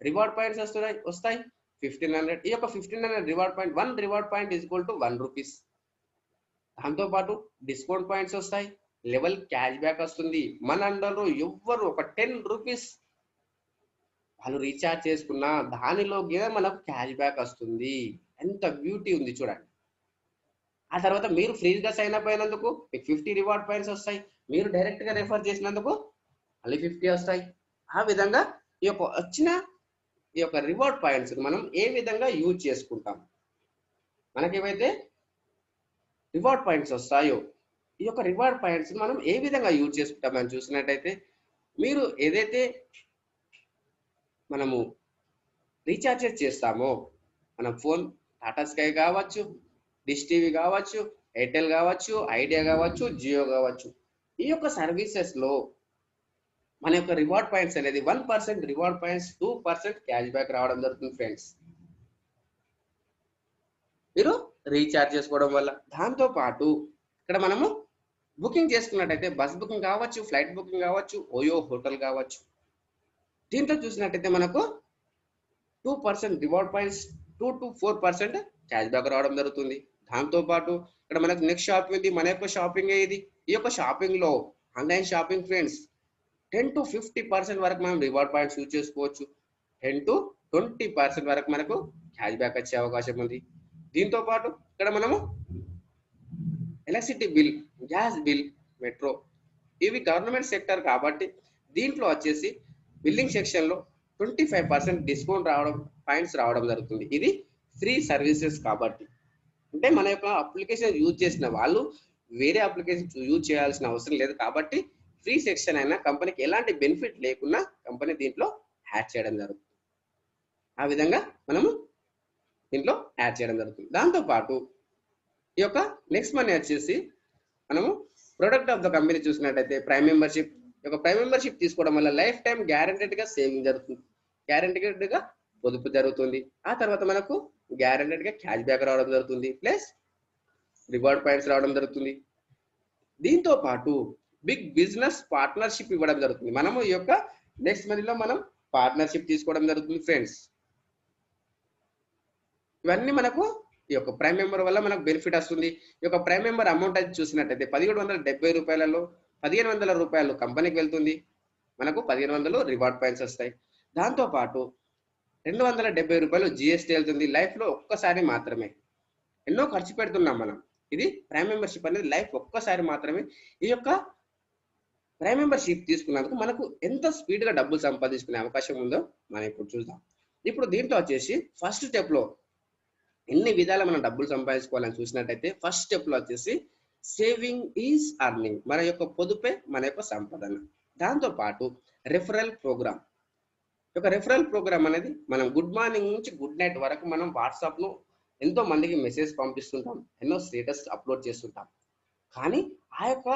రివార్డ్ పాయింట్స్ వస్తాయి 1500. ఈ యొక్క 1500 reward point, 1 reward point is equal to 1 rupees. దాంతోపాటు డిస్కౌంట్ పాయింట్స్ వస్తాయి, లెవెల్ క్యాష్ బ్యాక్ వస్తుంది. మన అండర్లో ఎవ్వరు ఒక 10 రూపీస్ వాళ్ళు రీఛార్జ్ చేసుకున్నా దానిలో మనకు క్యాష్ బ్యాక్ వస్తుంది. ఎంత బ్యూటీ ఉంది చూడండి. ఆ తర్వాత మీరు ఫ్రీగా సైన్ అప్ అయినందుకు మీకు 50 రివార్డ్ పాయింట్స్ వస్తాయి. మీరు డైరెక్ట్ గా రెఫర్ చేసినందుకు మళ్ళీ 50 వస్తాయి. ఆ విధంగా ఈ యొక్క వచ్చిన ఈ యొక్క రివార్డ్ పాయింట్స్ మనం ఏ విధంగా యూజ్ చేసుకుంటాం, మనకి ఏవైతే రివార్డ్ పాయింట్స్ వస్తాయో ఈ యొక్క రివార్డ్ పాయింట్స్ మనం ఏ విధంగా యూజ్ చేసుకుంటామని చూసినట్టయితే మీరు ఏదైతే మనము రీఛార్జెస్ చేస్తామో మనం ఫోన్ టాటా స్కై కావచ్చు, డిష్ టీవీ కావచ్చు, ఎయిర్టెల్ కావచ్చు, ఐడియా కావచ్చు, జియో కావచ్చు, ఈ యొక్క సర్వీసెస్ లో మన యొక్క రివార్డ్ పాయింట్స్ అనేది 1% రివార్డ్ పాయింట్స్, 2% క్యాష్ బ్యాక్ రావడం జరుగుతుంది ఫ్రెండ్స్ మీరు రీఛార్జ్ చేసుకోవడం వల్ల. దాంతో పాటు ఇక్కడ మనము బుకింగ్ చేసుకున్నట్టయితే బస్ బుకింగ్ కావచ్చు, ఫ్లైట్ బుకింగ్ కావచ్చు, ఓయో హోటల్ కావచ్చు, దీంట్లో చూసినట్టయితే మనకు 2% reward points, 2 to 4% cash back రావడం జరుగుతుంది. దాంతోపాటు ఇక్కడ మనకు నెక్స్ట్ షాపింగ్ ఉంది, మన యొక్క షాపింగ్ ఇది. ఈ యొక్క షాపింగ్ లో ఆన్లైన్ షాపింగ్ ఫ్రెండ్స్ 10 to 50% వరకు మనం రివార్డ్ పాయింట్స్ యూజ్ చేసుకోవచ్చు. 10 to 20% వరకు మనకు క్యాష్ బ్యాక్ వచ్చే అవకాశం ఉంది. దీంతో పాటు ఇక్కడ మనము electricity bill, gas bill, metro, ఇవి గవర్నమెంట్ సెక్టర్ కాబట్టి దీంట్లో వచ్చేసి బిల్లింగ్ సెక్షన్లో 25% డిస్కౌంట్ రావడం, పాయింట్స్ రావడం జరుగుతుంది. ఇది ఫ్రీ సర్వీసెస్ కాబట్టి, అంటే మన యొక్క అప్లికేషన్ యూజ్ చేసిన వాళ్ళు వేరే అప్లికేషన్ యూజ్ చేయాల్సిన అవసరం లేదు కాబట్టి ఫ్రీ సెక్షన్ అయినా కంపెనీకి ఎలాంటి బెనిఫిట్ లేకుండా కంపెనీ దీంట్లో యాడ్ చేయడం జరుగుతుంది. ఆ విధంగా మనము దీంట్లో యాడ్ చేయడం జరుగుతుంది. దాంతోపాటు ఈ యొక్క నెక్స్ట్ మనీ వచ్చేసి మనము ప్రొడక్ట్ ఆఫ్ ద కంపెనీ చూసినట్టయితే ప్రైమ్ మెంబర్షిప్. ఈ యొక్క ప్రైమ్ మెంబర్షిప్ తీసుకోవడం వల్ల లైఫ్ టైం గ్యారెంటెడ్ గా సేవింగ్ జరుగుతుంది, గ్యారెంటెడ్ గా పొదుపు జరుగుతుంది. ఆ తర్వాత మనకు గ్యారెంటెడ్ గా క్యాష్ బ్యాక్ రావడం జరుగుతుంది, ప్లస్ రివార్డ్ పాయింట్స్ రావడం జరుగుతుంది. దీంతో పాటు బిగ్ బిజినెస్ పార్ట్నర్షిప్ ఇవ్వడం జరుగుతుంది. మనము ఈ యొక్క నెక్స్ట్ మనీలో మనం పార్ట్నర్షిప్ తీసుకోవడం జరుగుతుంది ఫ్రెండ్స్. ఇవన్నీ మనకు ఈ యొక్క ప్రైమ్ మెంబర్ వల్ల మనకు బెనిఫిట్ వస్తుంది. ఈ యొక్క ప్రైమ్ మెంబర్ అమౌంట్ అది చూసినట్టయితే 1770 రూపాయలలో 1500 రూపాయలు కంపెనీకి వెళ్తుంది, మనకు 1500 రివార్డ్ పాయింట్స్ వస్తాయి. దాంతో పాటు 270 రూపాయలు జిఎస్టీ వెళ్తుంది. లైఫ్ లో ఒక్కసారి మాత్రమే, ఎన్నో ఖర్చు పెడుతున్నాం మనం. ఇది ప్రైమ్ మెంబర్షిప్ అనేది లైఫ్ ఒక్కసారి మాత్రమే. ఈ యొక్క ప్రైమ్ మెంబర్షిప్ తీసుకున్నందుకు మనకు ఎంత స్పీడ్ గా డబ్బులు సంపాదించుకునే అవకాశం ఉందో మనం ఇప్పుడు చూద్దాం. ఇప్పుడు దీంట్లో వచ్చేసి ఫస్ట్ స్టెప్ లో ఎన్ని విధాలు మనం డబ్బులు సంపాదించుకోవాలని చూసినట్టయితే ఫస్ట్ స్టెప్ లో వచ్చేసి సేవింగ్ ఈజ్ అర్నింగ్, మన యొక్క పొదుపే మన యొక్క సంపాదన. దాంతో పాటు రెఫరల్ ప్రోగ్రామ్. ఒక రెఫరల్ ప్రోగ్రామ్ అనేది మనం గుడ్ మార్నింగ్ నుంచి గుడ్ నైట్ వరకు మనం వాట్సాప్ లో ఎంతో మందికి మెసేజ్ పంపిస్తుంటాం, ఎన్నో స్టేటస్ అప్లోడ్ చేస్తుంటాం. కానీ ఆ యొక్క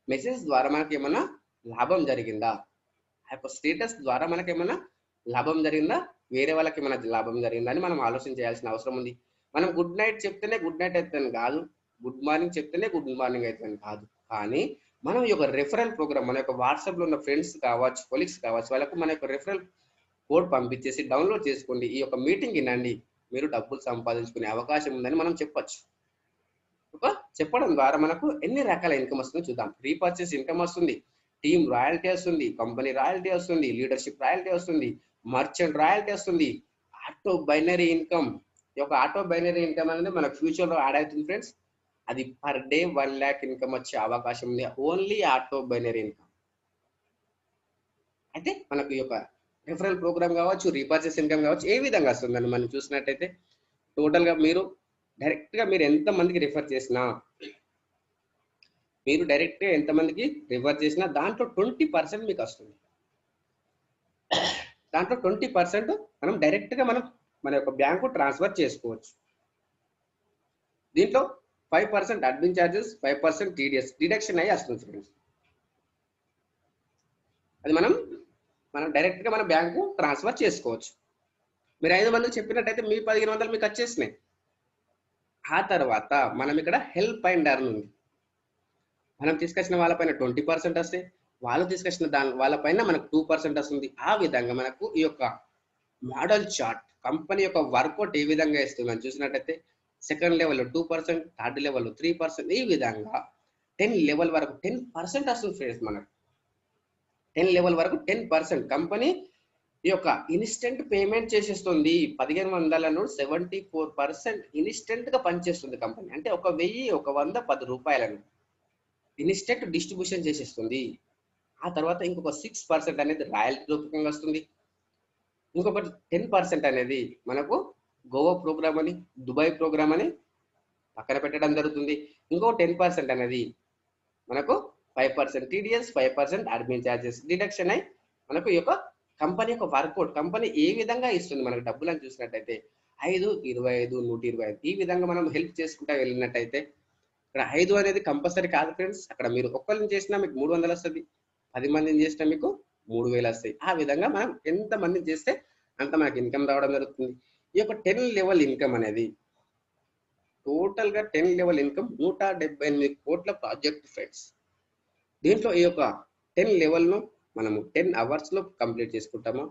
మెసేజ్ ద్వారా మనకి ఏమైనా లాభం జరిగిందా, ఆ యొక్క స్టేటస్ ద్వారా మనకి ఏమైనా లాభం జరిగిందా, వేరే వాళ్ళకి ఏమైనా లాభం జరిగిందా అని మనం ఆలోచన చేయాల్సిన అవసరం ఉంది. మనం గుడ్ నైట్ చెప్తేనే గుడ్ నైట్ అవుతుందని కాదు, గుడ్ మార్నింగ్ చెప్తేనే గుడ్ మార్నింగ్ అవుతుందని కాదు. కానీ మనం ఈ యొక్క రెఫరల్ ప్రోగ్రామ్ మన యొక్క వాట్సాప్ లో ఉన్న ఫ్రెండ్స్ కావచ్చు, కొలీగ్స్ కావచ్చు, వాళ్ళకు మన యొక్క రెఫరల్ కోడ్ పంపించేసి డౌన్లోడ్ చేసుకోండి, ఈ యొక్క మీటింగ్ వినండి, మీరు డబ్బులు సంపాదించుకునే అవకాశం ఉందని మనం చెప్పొచ్చు. చెప్పడం ద్వారా మనకు ఎన్ని రకాల ఇన్కమ్ వస్తుందో చూద్దాం. రీపర్చేస్ ఇన్కమ్ వస్తుంది, టీమ్ రాయల్టీ వస్తుంది, కంపెనీ రాయల్టీ వస్తుంది, లీడర్షిప్ రాయల్టీ వస్తుంది, మర్చెంట్ రాయల్టీ వస్తుంది, ఆటో బైనరీ ఇన్కమ్. ఈ యొక్క ఆటో బైనరీ ఇన్కమ్ అనేది మనకు ఫ్యూచర్ లో యాడ్ అవుతుంది ఫ్రెండ్స్. అది పర్ డే 1 lakh ఇన్కమ్ వచ్చే అవకాశం ఉంది, ఓన్లీ ఆటో బైనరీ ఇన్కమ్. అయితే మనకు ఈ యొక్క రెఫరల్ ప్రోగ్రామ్ కావచ్చు, రీపర్చేస్ ఇన్కమ్ కావచ్చు, ఏ విధంగా వస్తుందని మనం చూసినట్టయితే టోటల్ గా మీరు డైరెక్ట్ గా మీరు ఎంత మందికి రిఫర్ చేసినా, దాంట్లో 20% మీకు వస్తుంది. దాంట్లో 20% మనం డైరెక్ట్ గా మనం మన యొక్క బ్యాంకు ట్రాన్స్ఫర్ చేసుకోవచ్చు. దీంట్లో 5% అడ్మిన్ ఛార్జెస్, 5% టీడీఎస్ డిడక్షన్ అయ్యి వస్తుంది ఫ్రెండ్స్. అది మనం డైరెక్ట్ గా మన బ్యాంకు ట్రాన్స్ఫర్ చేసుకోవచ్చు. మీరు 5 మందికి చెప్పినట్టయితే మీ 1500 మీకు వచ్చేసినాయి. ఆ తర్వాత మనం ఇక్కడ హెల్ప్ అండ్ ఎర్న్ ఉంది. మనం తీసుకొచ్చిన వాళ్ళపైన 20% వస్తాయి, వాళ్ళు తీసుకొచ్చిన వాళ్ళపైన మనకు 2% వస్తుంది. ఆ విధంగా మనకు ఈ యొక్క మోడల్ చార్ట్ కంపెనీ యొక్క వర్కౌట్ ఏ విధంగా ఇస్తుందని చూసినట్టయితే సెకండ్ లెవెల్లో 2%, థర్డ్ లెవెల్లో 3%, ఈ విధంగా 10 లెవెల్ వరకు 10% వస్తుంది ఫ్రెండ్స్. మనకు 10 లెవెల్ వరకు 10% కంపెనీ ఈ యొక్క ఇన్స్టెంట్ పేమెంట్ చేసేస్తుంది. 1500 నుండి 74% ఇన్స్టెంట్ గా పనిచేస్తుంది కంపెనీ. అంటే 1000, 100, 10 రూపాయలను ఇన్స్టెంట్ డిస్ట్రిబ్యూషన్ చేసేస్తుంది. ఆ తర్వాత ఇంకొక 6% అనేది రాయల్టీ రూపకంగా వస్తుంది. ఇంకొక 10% అనేది మనకు గోవా ప్రోగ్రామ్ అని, దుబాయ్ ప్రోగ్రామ్ అని పక్కన పెట్టడం జరుగుతుంది. ఇంకో 10% అనేది మనకు 5% టీడీఎస్, 5% అడ్మిన్ ఛార్జెస్ డిడక్షన్ అయి మనకు ఈ యొక్క కంపెనీ యొక్క వర్కౌట్ కంపెనీ ఏ విధంగా ఇస్తుంది మనకు డబ్బులు అని చూసినట్టయితే 5, 25, 125 ఈ విధంగా మనం హెల్ప్ చేసుకుంటా వెళ్ళినట్టయితే ఇక్కడ 5 అనేది కంపల్సరీ కాదు ఫ్రెండ్స్. అక్కడ మీరు ఒక్కరిని చేసినా మీకు 300 వస్తుంది, 10 మందిని చేసినా మీకు 3000 వస్తాయి. ఆ విధంగా మనం ఎంత మందిని చేస్తే అంత మనకి ఇన్కమ్ రావడం జరుగుతుంది. ఈ యొక్క 10 లెవెల్ ఇన్కమ్ అనేది టోటల్ గా 10 లెవెల్ ఇన్కమ్ 178 కోట్ల ప్రాజెక్ట్ ఫ్రెండ్స్. దీంట్లో ఈ యొక్క 10 లెవెల్ ను మనము 10 అవర్స్ లో కంప్లీట్ చేసుకుంటామా,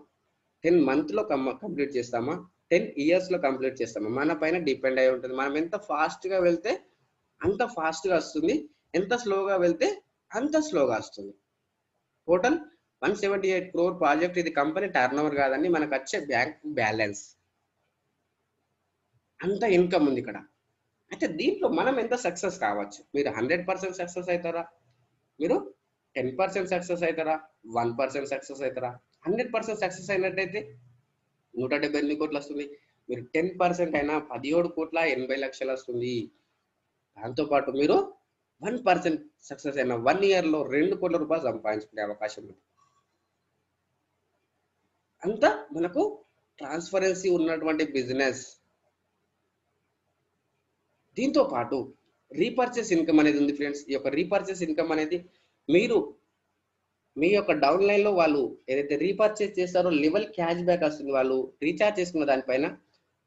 10 మంత్ లో కంప్లీట్ చేస్తామా, 10 ఇయర్స్ లో కంప్లీట్ చేస్తామా, మన పైన డిపెండ్ అయి ఉంటుంది. మనం ఎంత ఫాస్ట్ గా వెళ్తే అంత ఫాస్ట్ గా వస్తుంది, ఎంత స్లోగా వెళ్తే అంత స్లోగా వస్తుంది. Total 178 crore project. ఇది కంపెనీ టర్న్ ఓవర్ కాదండి, మనకు వచ్చే బ్యాంక్ బ్యాలెన్స్. అంత ఇన్కమ్ ఉంది ఇక్కడ. అయితే దీంట్లో మనం ఎంత సక్సెస్ కావచ్చు? మీరు 100% సక్సెస్ అవుతారా? మీరు 10% సక్సెస్ అవుతారా? 1% సక్సెస్ అవుతారా? 100% సక్సెస్ అయినట్టయితే 178 కోట్లు వస్తుంది. మీరు 10% అయినా 17,80,00,000 వస్తుంది. దాంతోపాటు మీరు 1% సక్సెస్ అయిన 1 ఇయర్‌లో 2 కోట్ల రూపాయలు సంపాదించుకునే అవకాశం ఉంది. అంతా మనకు ట్రాన్స్పరెన్సీ ఉన్నటువంటి బిజినెస్. దీంతో పాటు రీపర్చేస్ ఇన్కమ్ అనేది ఉంది ఫ్రెండ్స్. ఈ యొక్క రీపర్చేస్ ఇన్కమ్ అనేది మీరు మీ యొక్క డౌన్ లైన్‌లో వాళ్ళు ఏదైతే రీపర్చేస్ చేస్తారో లెవెల్ క్యాష్ బ్యాక్ వస్తుంది. వాళ్ళు రీచార్జ్ చేసుకున్న దానిపైన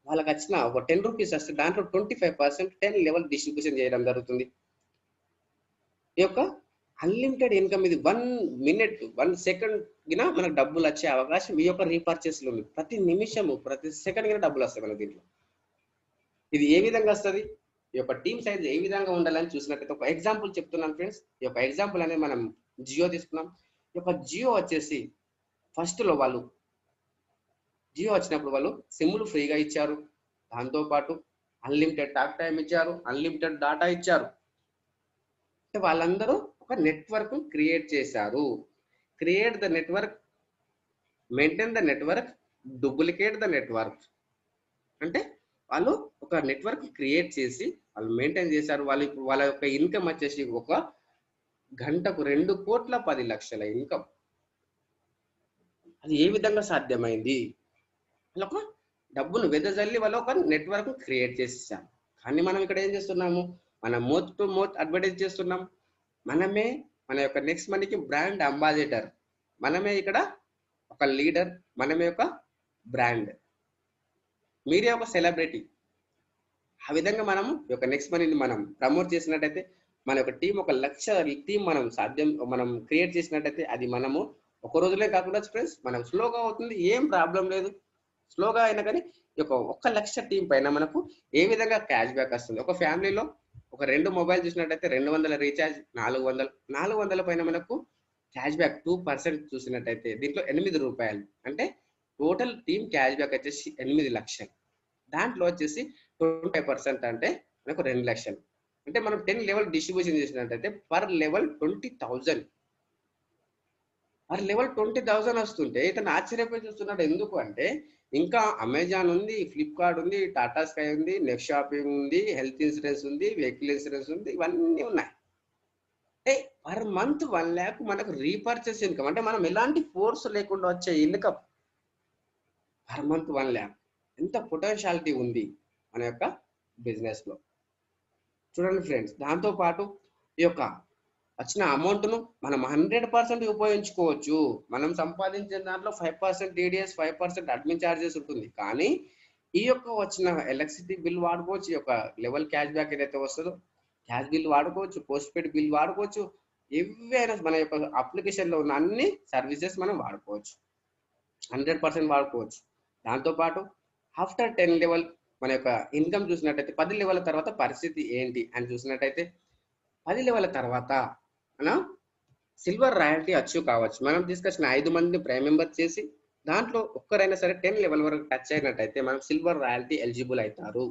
వాళ్ళకి వచ్చిన ఒక ₹10 వస్తే దాంట్లో 25% 10 లెవెల్ డిస్ట్రిబ్యూషన్ చేయడం జరుగుతుంది. ఈ యొక్క అన్లిమిటెడ్ ఇన్కమ్ ఇది 1 మినిట్ 1 సెకండ్ గిన మనకు డబ్బులు వచ్చే అవకాశం ఈ యొక్క రీపర్చేస్‌లో ఉంది. ప్రతి నిమిషము ప్రతి సెకండ్ గిన డబ్బులు వస్తాయి మనకు దీంట్లో. ఇది ఏ విధంగా వస్తది? ఈ యొక్క టీమ్ సైజ్ ఏ విధంగా ఉండాలని చూసినట్లయితే ఒక ఎగ్జాంపుల్ చెప్తున్నాను ఫ్రెండ్స్. ఈ యొక్క ఎగ్జాంపుల్ అనేది మనం జియో తీసుకున్నాం. ఈ యొక్క జియో వచ్చేసి ఫస్ట్‌లో వాళ్ళు జియో వచ్చినప్పుడు వాళ్ళు సిమ్‌లు ఫ్రీగా ఇచ్చారు. దాంతో పాటు అన్లిమిటెడ్ టాక్ టైమ్ ఇచ్చారు. అన్లిమిటెడ్ డాటా ఇచ్చారు. అంటే వాళ్ళందరూ ఒక నెట్వర్క్ క్రియేట్ చేశారు. Create the network, maintain the network, duplicate the network. అంటే వాళ్ళు ఒక నెట్వర్క్ క్రియేట్ చేసి వాళ్ళు మెయింటైన్ చేశారు. వాళ్ళు ఇప్పుడు వాళ్ళ యొక్క ఇన్కమ్ వచ్చేసి ఒక గంటకు 2,10,00,000 ఇన్కమ్. అది ఏ విధంగా సాధ్యమైంది? వాళ్ళొక డబ్బును వెదజల్లి వాళ్ళు ఒక నెట్వర్క్ క్రియేట్ చేసేసారు. కానీ మనం ఇక్కడ ఏం చేస్తున్నాము? మనం మౌత్ టు మౌత్ అడ్వర్టైజ్ చేస్తున్నాం. మనమే మన యొక్క నెక్స్ట్ మనీకి బ్రాండ్ అంబాసిడర్. మనమే ఇక్కడ ఒక లీడర్. మనమే ఒక బ్రాండ్. మీరే ఒక సెలబ్రిటీ. ఆ విధంగా మనము ఈ యొక్క నెక్స్ట్ మనీని మనం ప్రమోట్ చేసినట్టయితే మన యొక్క టీం ఒక 1,00,000 టీం మనం క్రియేట్ చేసినట్టయితే అది మనము ఒక రోజులే కాకుండా ఫ్రెండ్స్ మనం స్లోగా అవుతుంది. ఏం ప్రాబ్లం లేదు. స్లోగా అయినా కానీ ఈ యొక్క 1,00,000 టీం పైన మనకు ఏ విధంగా క్యాష్ బ్యాక్ వస్తుంది? ఒక ఫ్యామిలీలో ఒక 2 మొబైల్ చూసినట్టయితే 200 రీఛార్జ్ 400. 400 పైన మనకు క్యాష్ బ్యాక్ 2% చూసినట్టయితే దీంట్లో ₹8. అంటే టోటల్ టీమ్ క్యాష్ బ్యాక్ వచ్చేసి 8,00,000. దాంట్లో వచ్చేసి 25% అంటే మనకు 2,00,000. అంటే మనం 10 లెవెల్ డిస్ట్రిబ్యూషన్ చేసినట్టయితే పర్ లెవెల్ 20,000. పర్ లెవెల్ 20,000 వస్తుంటే ఇతను ఆశ్చర్యపోయి చూస్తున్నాడు. ఎందుకు అంటే ఇంకా అమెజాన్ ఉంది, ఫ్లిప్కార్ట్ ఉంది, టాటా స్కై ఉంది, నెక్స్ట్ షాపింగ్ ఉంది, హెల్త్ ఇన్సూరెన్స్ ఉంది, వెహికల్ ఇన్సూరెన్స్ ఉంది, ఇవన్నీ ఉన్నాయి. అంటే పర్ మంత్ 1,00,000 మనకు రీపర్చేస్ ఇన్కమ్. అంటే మనం ఎలాంటి ఫోర్స్ లేకుండా వచ్చే ఇన్కమ్ పర్ మంత్ 1,00,000. ఎంత పొటెన్షియాలిటీ ఉంది మన యొక్క బిజినెస్ లో. చూడండి ఫ్రెండ్స్, దాంతో పాటు ఈ యొక్క వచ్చిన అమౌంట్ ను మనం 100% ఉపయోగించుకోవచ్చు. మనం సంపాదించిన దాంట్లో 5% టీడీఎస్, 5% అడ్మిన్ చార్జెస్ ఉంటుంది. కానీ ఈ యొక్క వచ్చిన ఎలక్ట్రిసిటీ బిల్ వాడుకోవచ్చు. ఈ యొక్క లెవెల్ క్యాష్ బ్యాక్ ఏదైతే వస్తుందో క్యాష్ బిల్ వాడుకోవచ్చు, పోస్ట్ పెయిడ్ బిల్ వాడుకోవచ్చు. ఏవైనా మన యొక్క అప్లికేషన్ లో ఉన్న అన్ని సర్వీసెస్ మనం వాడుకోవచ్చు. 100% వాడుకోవచ్చు. దాంతోపాటు ఆఫ్టర్ 10 లెవెల్ మన యొక్క ఇన్కమ్ చూసినట్టయితే 10 లెవెల్ తర్వాత పరిస్థితి ఏంటి అని చూసినట్టయితే 10 లెవెల్ తర్వాత మనం సిల్వర్ రాయల్టీ అచీవ్ కావచ్చు. మనం తీసుకొచ్చిన 5 మందిని ప్రైమ్ మెంబర్ చేసి దాంట్లో ఒక్కరైనా సరే 10 లెవెల్ వరకు టచ్ అయినట్టయితే మనం సిల్వర్ రాయల్టీ ఎలిజిబుల్ అవుతారు.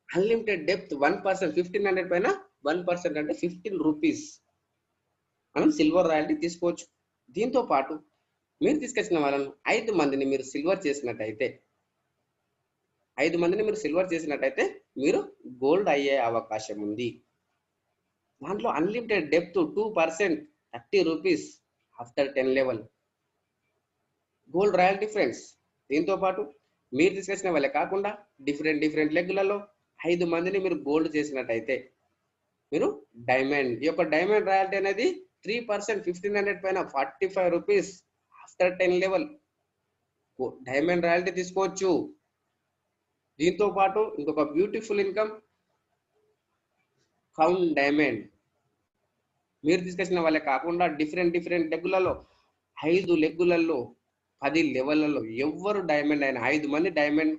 అన్లిమిటెడ్ డెప్త్ 1%, 1,500 పైన 1% అంటే ₹15 మనం సిల్వర్ రాయల్టీ తీసుకోవచ్చు. దీంతో పాటు మీరు తీసుకొచ్చిన వాళ్ళను 5 మందిని మీరు సిల్వర్ చేసినట్టయితే 5 మందిని మీరు సిల్వర్ చేసినట్టయితే మీరు గోల్డ్ అయ్యే అవకాశం ఉంది. దాంట్లో unlimited depth 2% ₹30 after 10 level gold royalty friends. దీంతో పాటు మీరు తీసుకొచ్చిన వాళ్ళే కాకుండా డిఫరెంట్ లెగ్గులలో 5 మందిని మీరు గోల్డ్ చేసినట్టయితే మీరు డైమండ్. ఈ యొక్క డైమండ్ రాయల్టీ అనేది 3% 1,500 పైన ₹45 ఆఫ్టర్ 10 లెవెల్ డైమండ్ రాయల్టీ తీసుకోవచ్చు. దీంతో పాటు ఇంకొక బ్యూటిఫుల్ ఇన్కమ్ క్రౌన్ డైమండ్. మీరు తీసుకొచ్చిన వాళ్ళే కాకుండా డిఫరెంట్ లెగ్గులలో 5 లెగ్గులలో 10 లెవెల్లలో ఎవరు డైమండ్ అయినా 5 మంది డైమండ్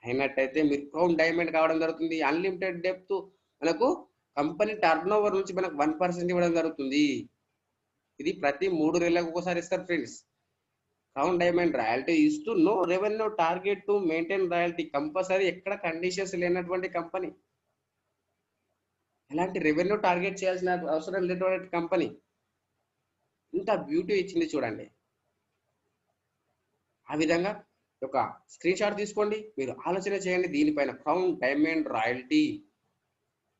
అయినట్టయితే మీరు క్రౌన్ డైమండ్ కావడం జరుగుతుంది. అన్లిమిటెడ్ డెప్త్ మనకు కంపెనీ టర్న్ ఓవర్ నుంచి మనకు 1% ఇవ్వడం జరుగుతుంది. ఇది ప్రతి 3 నెలలకు ఒకసారి ఇస్తారు ఫ్రెండ్స్. క్రౌన్ డైమండ్ రాయల్టీ ఇస్తూ no revenue target to maintain royalty compulsory. ఎక్కడ కండిషన్స్ లేనటువంటి కంపెనీ. ఎలాంటి రెవెన్యూ టార్గెట్ చేయాల్సిన అవసరం లేనటువంటి కంపెనీ ఇంత బ్యూటీ ఇచ్చింది చూడండి. ఆ విధంగా ఒక స్క్రీన్ షాట్ తీసుకోండి, మీరు ఆలోచన చేయండి దీనిపైన. క్రౌన్ డైమండ్ రాయల్టీ